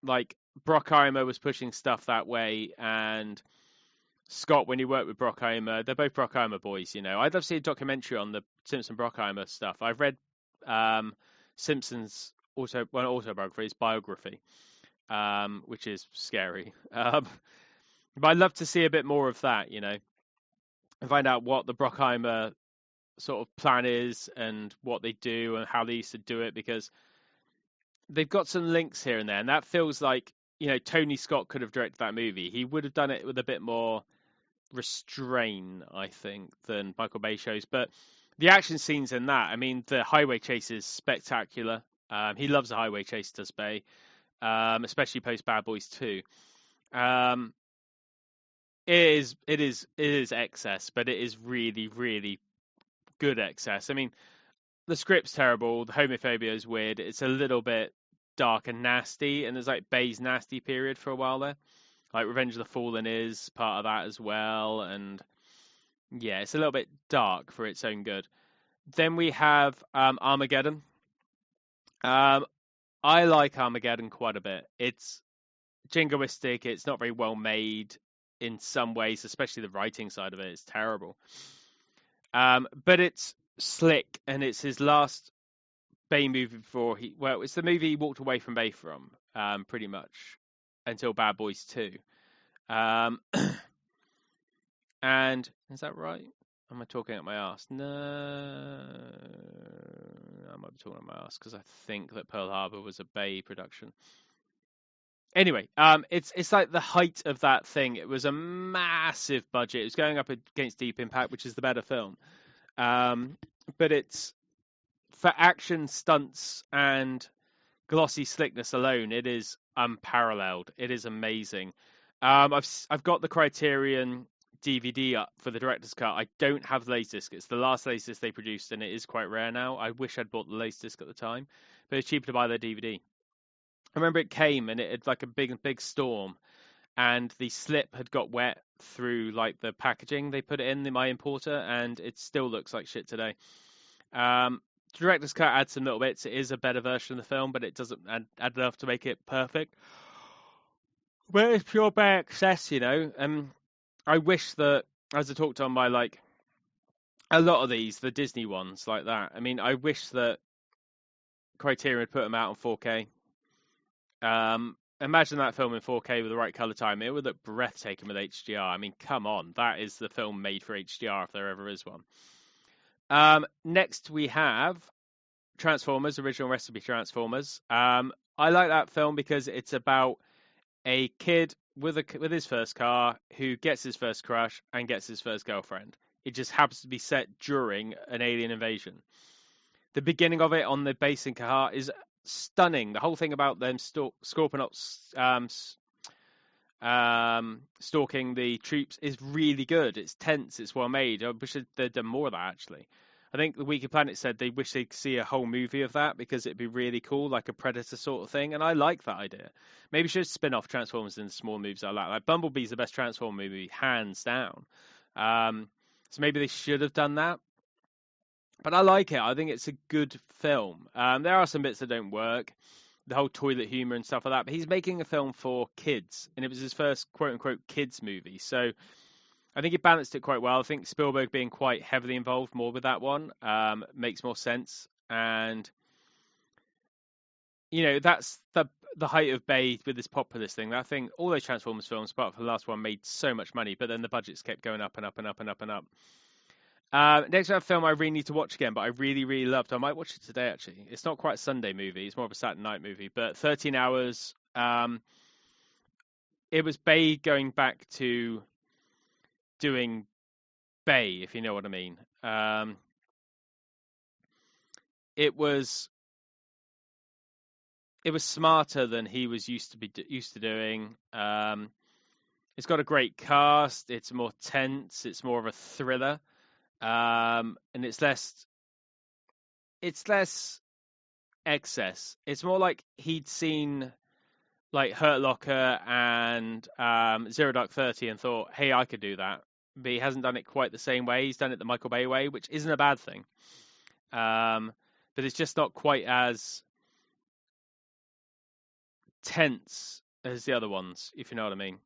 Speaker 1: Like Brockheimer was pushing stuff that way, and Scott, when he worked with Brockheimer, they're both Brockheimer boys. I'd love to see a documentary on the Simpson Brockheimer stuff. I've read Simpson's autobiography, his biography, which is scary. But I'd love to see a bit more of that, and find out what the Brockheimer sort of plan is and what they do and how they used to do it, because they've got some links here and there, and that feels like, Tony Scott could have directed that movie. He would have done it with a bit more restraint, I think, than Michael Bay shows. But the action scenes in that, I mean, the highway chase is spectacular. He loves the highway chase, does Bay, especially post Bad Boys 2. It is excess, but it is really, really good excess. I mean, the script's terrible. The homophobia is weird. It's a little bit dark and nasty, and there's like Bay's nasty period for a while there. Like Revenge of the Fallen is part of that as well, and yeah, it's a little bit dark for its own good. Then we have Armageddon. I like Armageddon quite a bit. It's jingoistic. It's not very well made in some ways, especially the writing side of it is terrible. But it's slick, and it's his last Bay movie before it's the movie he walked away from Bay from, pretty much, until Bad Boys 2. And is that right? Am I talking at my ass? No, I might be talking at my ass because I think that Pearl Harbor was a Bay production. Anyway, it's like the height of that thing. It was a massive budget. It was going up against Deep Impact, which is the better film. But it's for action, stunts, and glossy slickness alone, it is unparalleled. It is amazing. I've got the Criterion DVD up for the director's cut. I don't have the laserdisc. It's the last laserdisc they produced, and it is quite rare now. I wish I'd bought the laserdisc at the time, but it's cheaper to buy the DVD. I remember it came, and it had like a big storm, and the slip had got wet through like the packaging they put it in my importer, and it still looks like shit today. Director's cut adds some little bits. It is a better version of the film, but it doesn't add enough to make it perfect. But it's pure Bay excess, I wish that, as I talked on my, like, a lot of these, the Disney ones like that, I mean, I wish that Criterion would put them out on 4K. Imagine that film in 4K with the right color time. It would look breathtaking with HDR. I mean, come on. That is the film made for HDR if there ever is one. Next we have Transformers, Original Recipe Transformers. I like that film because it's about a kid with his first car who gets his first crush and gets his first girlfriend. It just happens to be set during an alien invasion. The beginning of it on the base in Kahar is stunning. The whole thing about them Scorponauts stalking the troops is really good. It's tense. It's well made. I wish they'd done more of that, actually. I think the Weekly Planet said they wish they'd see a whole movie of that because it'd be really cool, like a Predator sort of thing. And I like that idea. Maybe should spin off Transformers into small movies I like. Like Bumblebee's the best Transformer movie, hands down. So maybe they should have done that. But I like it. I think it's a good film. There are some bits that don't work. The whole toilet humor and stuff like that. But he's making a film for kids. And it was his first quote-unquote kids movie. So I think he balanced it quite well. I think Spielberg being quite heavily involved more with that one makes more sense. And, that's the height of Bay with this populist thing. That thing, all those Transformers films, apart from the last one, made so much money. But then the budgets kept going up and up and up and up and up. Next, we have a film I really need to watch again, but I really, really loved. I might watch it today, actually. It's not quite a Sunday movie. It's more of a Saturday night movie. But 13 Hours, it was Bay going back to doing Bay, if you know what I mean. It was smarter than he was used to doing. It's got a great cast. It's more tense. It's more of a thriller. and it's less excess. It's more like he'd seen like Hurt Locker and Zero Dark 30 and thought, hey, I could do that. But he hasn't done it quite the same way. He's done it the Michael Bay way, which isn't a bad thing. But it's just not quite as tense as the other ones, if you know what I mean.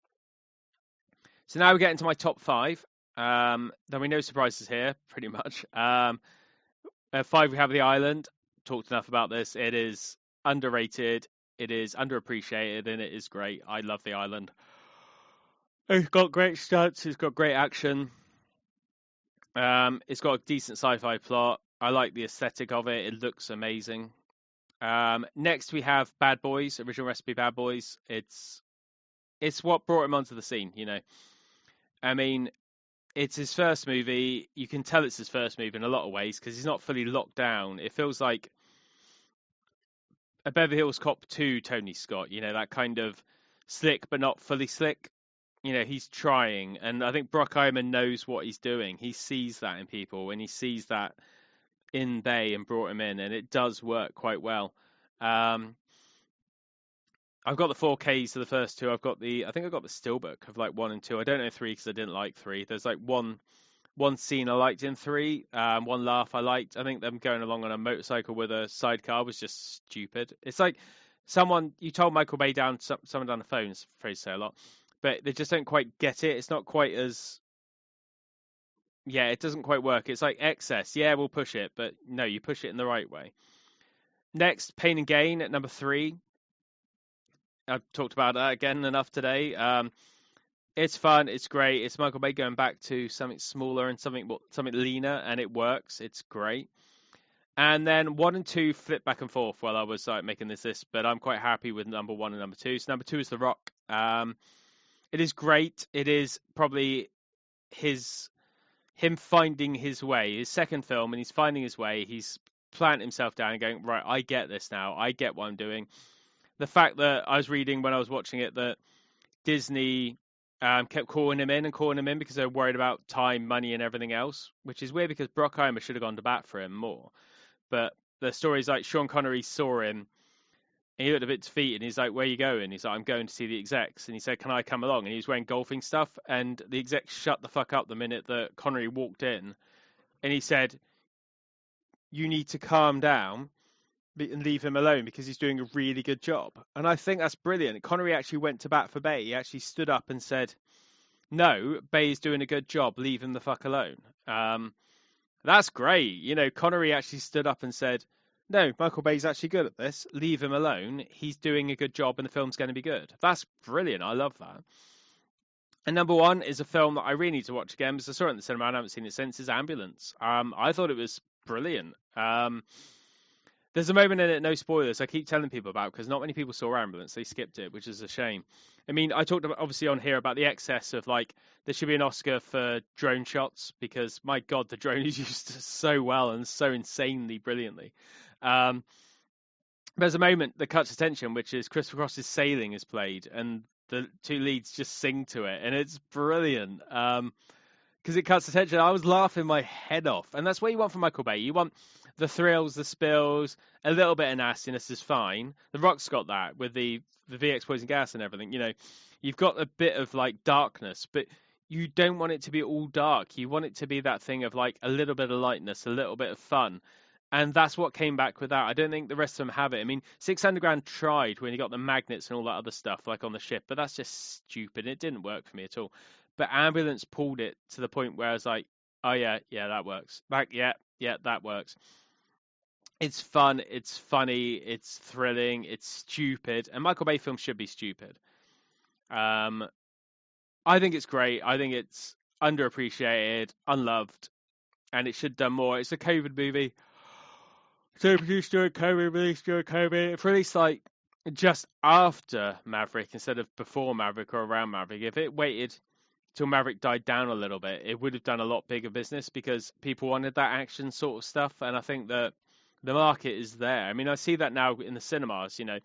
Speaker 1: So now we get into my top 5. There'll be no surprises here, pretty much. At 5, we have The Island. Talked enough about this. It is underrated. It is underappreciated, and it is great. I love The Island. It's got great stunts. It's got great action. It's got a decent sci-fi plot. I like the aesthetic of it. It looks amazing. Next, we have Bad Boys, Original Recipe Bad Boys. It's what brought him onto the scene, you know. I mean, it's his first movie. You can tell it's his first movie in a lot of ways because he's not fully locked down. It feels like a Beverly Hills Cop 2 Tony Scott, you know, that kind of slick but not fully slick. You know, he's trying, and I think Bruckheimer knows what he's doing. He sees that in people, and he sees that in Bay and brought him in, and it does work quite well. I've got the 4Ks of the first two. I think I've got the Steelbook of like 1 and 2. I don't know 3 because I didn't like 3. There's like one scene I liked in 3, one laugh I liked. I think them going along on a motorcycle with a sidecar was just stupid. It's like you told Michael Bay someone down the phone, it's a phrase I say a lot, but they just don't quite get it. It's not quite as, it doesn't quite work. It's like excess. Yeah, we'll push it, but no, you push it in the right way. Next, Pain and Gain at number 3. I've talked about that again enough today. It's fun. It's great. It's Michael Bay going back to something smaller and something leaner, and it works. It's great. And then 1 and 2 flip back and forth while I was making this list, but I'm quite happy with number 1 and number 2. So number 2 is The Rock. It is great. It is probably him finding his way, his second film, and he's finding his way. He's planting himself down and going, right, I get this now. I get what I'm doing. The fact that I was reading when I was watching it that Disney kept calling him in because they're worried about time, money, and everything else, which is weird because Bruckheimer should have gone to bat for him more. But the story's like Sean Connery saw him, and he looked a bit defeated, and he's like, where are you going? He's like, I'm going to see the execs. And he said, can I come along? And he was wearing golfing stuff, and the execs shut the fuck up the minute that Connery walked in. And he said, you need to calm down and leave him alone because he's doing a really good job. And I think that's brilliant. Connery actually went to bat for Bay. He actually stood up and said, no, Bay's doing a good job. Leave him the fuck alone. That's great. You know, Connery actually stood up and said, no, Michael Bay's actually good at this. Leave him alone. He's doing a good job and the film's going to be good. That's brilliant. I love that. And number 1 is a film that I really need to watch again because I saw it in the cinema and I haven't seen it since. Is Ambulance. I thought it was brilliant. There's a moment in it, no spoilers, I keep telling people about because not many people saw Ambulance. They skipped it, which is a shame. I mean, I talked about, obviously on here about the excess of like, there should be an Oscar for drone shots because, my God, the drone is used so well and so insanely brilliantly. There's a moment that cuts attention, which is Christopher Cross's Sailing is played and the 2 leads just sing to it. And it's brilliant because it cuts attention. I was laughing my head off. And that's what you want from Michael Bay. You want the thrills, the spills, a little bit of nastiness is fine. The Rock's got that with the VX poison gas and everything. You know, you've got a bit of like darkness, but you don't want it to be all dark. You want it to be that thing of like a little bit of lightness, a little bit of fun. And that's what came back with that. I don't think the rest of them have it. I mean, Six Underground tried when you got the magnets and all that other stuff, like on the ship, but that's just stupid. It didn't work for me at all. But Ambulance pulled it to the point where I was like, oh yeah, that works. Like, yeah, that works. It's fun, it's funny, it's thrilling, it's stupid, and Michael Bay films should be stupid. I think it's great. I think it's underappreciated, unloved, and it should have done more. It's a COVID movie. So produced during COVID, released during COVID. It's released like just after Maverick instead of before Maverick or around Maverick. If it waited till Maverick died down a little bit, it would have done a lot bigger business because people wanted that action sort of stuff, and I think that the market is there. I mean, I see that now in the cinemas, you know.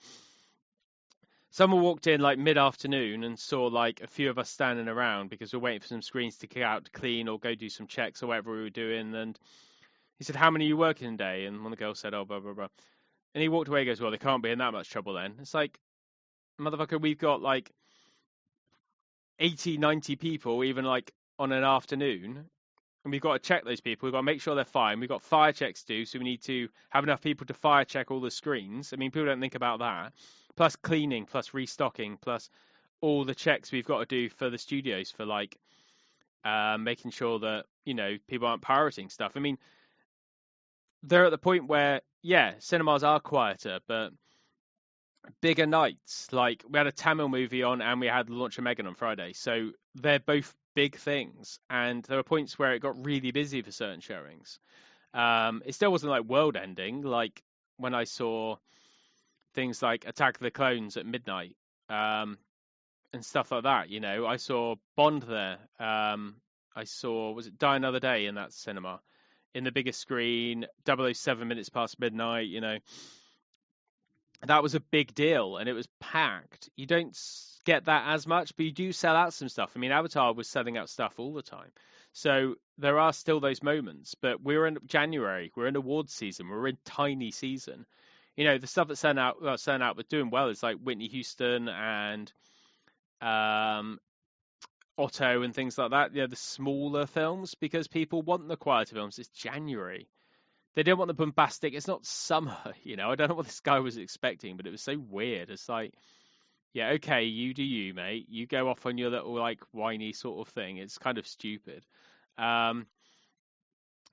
Speaker 1: someone walked in like mid-afternoon and saw like a few of us standing around because we're waiting for some screens to kick out to clean or go do some checks or whatever we were doing. And he said, "How many are you working a day?" And one of the girls said, "Oh, blah blah blah." And he walked away. And goes, "Well, they can't be in that much trouble then." It's like, motherfucker, we've got like 80, 90 people, even like on an afternoon, and we've got to check those people. We've got to make sure they're fine. We've got fire checks to do, so we need to have enough people to fire check all the screens. I mean, people don't think about that. Plus cleaning, plus restocking, plus all the checks we've got to do for the studios for like making sure that, you know, people aren't pirating stuff. I mean, they're at the point where, yeah, cinemas are quieter, but bigger nights. Like we had a Tamil movie on and we had the launch of Megan on Friday. So they're both big things. And there were points where it got really busy for certain showings. It still wasn't like world ending. Like when I saw things like Attack of the Clones at midnight, and stuff like that, you know, I saw Bond there. I saw, was it Die Another Day in that cinema in the biggest screen, 007 minutes past midnight, you know. That was a big deal and it was packed. You don't get that as much, but you do sell out some stuff. I mean, Avatar was selling out stuff all the time. So there are still those moments, but we're in January, we're in awards season, we're in tiny season. You know, the stuff that's selling out but doing well is like Whitney Houston and Otto and things like that. You know, the smaller films, because people want the quieter films. It's January. They don't want the bombastic. It's not summer, you know. I don't know what this guy was expecting, but it was so weird. It's like, yeah, okay, you do you, mate. You go off on your little like whiny sort of thing. It's kind of stupid.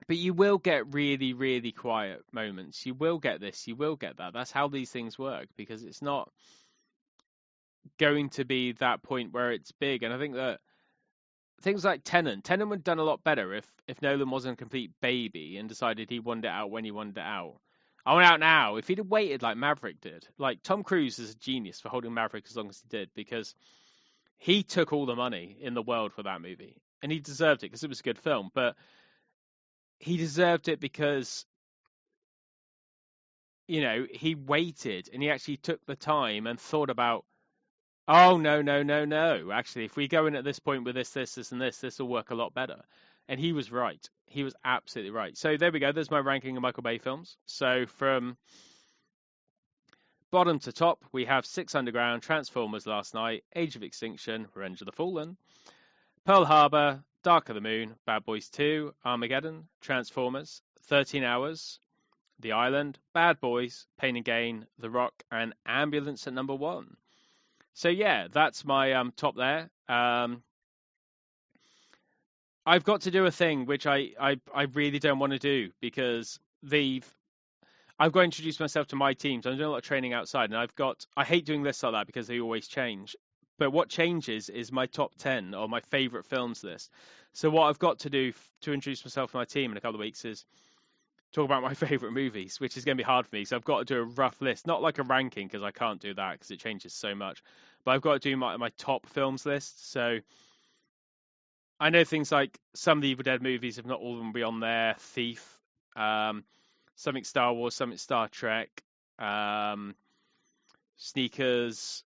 Speaker 1: But you will get really, really quiet moments. You will get this. You will get that. That's how these things work, because it's not going to be that point where it's big. And I think that things like Tenet would have done a lot better if Nolan wasn't a complete baby and decided he wanted it out when he wanted it out. I want it out now. If he'd have waited like Maverick did, like Tom Cruise is a genius for holding Maverick as long as he did, because he took all the money in the world for that movie and he deserved it because it was a good film. But he deserved it because, you know, he waited and he actually took the time and thought about, oh, no, no, no, no. Actually, if we go in at this point with this, and this will work a lot better. And he was right. He was absolutely right. So there we go. There's my ranking of Michael Bay films. So from bottom to top, we have Six Underground, Transformers Last Night, Age of Extinction, Revenge of the Fallen, Pearl Harbor, Dark of the Moon, Bad Boys 2, Armageddon, Transformers, 13 Hours, The Island, Bad Boys, Pain and Gain, The Rock, and Ambulance at number 1. So yeah, that's my top there. I've got to do a thing which I really don't want to do, because I've got to introduce myself to my teams. I'm doing a lot of training outside, and I hate doing lists like that because they always change. But what changes is my top 10 or my favorite films list. So what I've got to do to introduce myself to my team in a couple of weeks is talk about my favorite movies, which is going to be hard for me. So I've got to do a rough list, not like a ranking, because I can't do that because it changes so much. But I've got to do my top films list. So I know things like some of the Evil Dead movies, if not all of them, will be on there. Thief, something Star Wars, something Star Trek, Sneakers,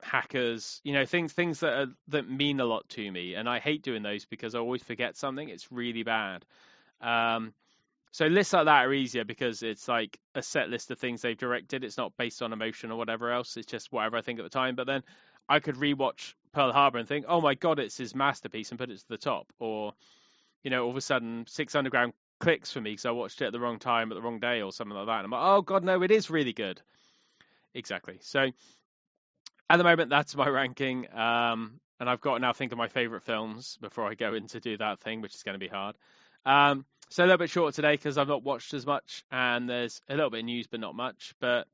Speaker 1: Hackers. You know, things that mean a lot to me, and I hate doing those because I always forget something. It's really bad. So lists like that are easier because it's like a set list of things they've directed. It's not based on emotion or whatever else. It's just whatever I think at the time. But then I could rewatch Pearl Harbor and think, oh my God, it's his masterpiece, and put it to the top. Or, you know, all of a sudden Six Underground clicks for me because I watched it at the wrong time, at the wrong day or something like that. And I'm like, oh God, no, it is really good. Exactly. So at the moment, that's my ranking. And I've got to now think of my favorite films before I go in to do that thing, which is going to be hard. So a little bit shorter today because I've not watched as much, and there's a little bit of news, but not much. But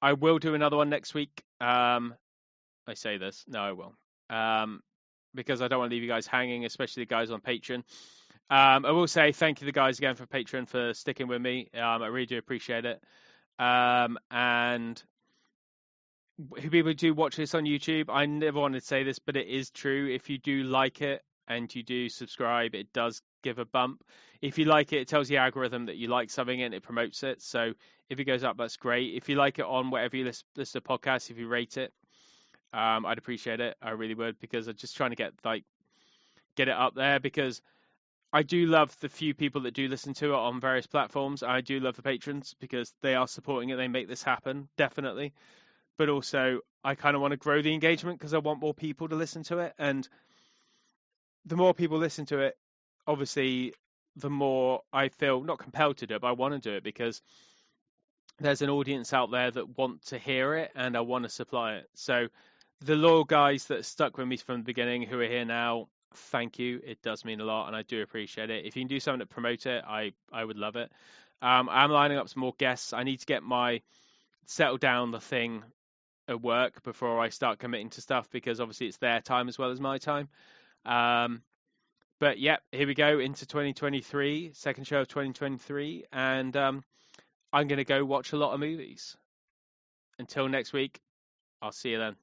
Speaker 1: I will do another one next week. I say this, no, I will, because I don't want to leave you guys hanging, especially the guys on Patreon. I will say thank you to the guys again for Patreon for sticking with me. I really do appreciate it. And who people do watch this on YouTube, I never wanted to say this, but it is true. If you do like it and you do subscribe, it does give a bump. If you like it, it tells the algorithm that you like something and it promotes it. So if it goes up, that's great. If you like it on whatever you listen to podcasts, if you rate it, I'd appreciate it. I really would, because I'm just trying to get it up there, because I do love the few people that do listen to it on various platforms. I do love the patrons because they are supporting it. They make this happen, definitely. But also, I kind of want to grow the engagement because I want more people to listen to it. And the more people listen to it, obviously, the more I feel not compelled to do it, but I want to do it because there's an audience out there that want to hear it and I want to supply it. So the loyal guys that stuck with me from the beginning, who are here now, thank you. It does mean a lot and I do appreciate it. If you can do something to promote it, I would love it. I'm lining up some more guests. I need to get settle down the thing at work before I start committing to stuff, because obviously it's their time as well as my time. But yeah, here we go into 2023, second show of 2023, and I'm going to go watch a lot of movies. Until next week, I'll see you then.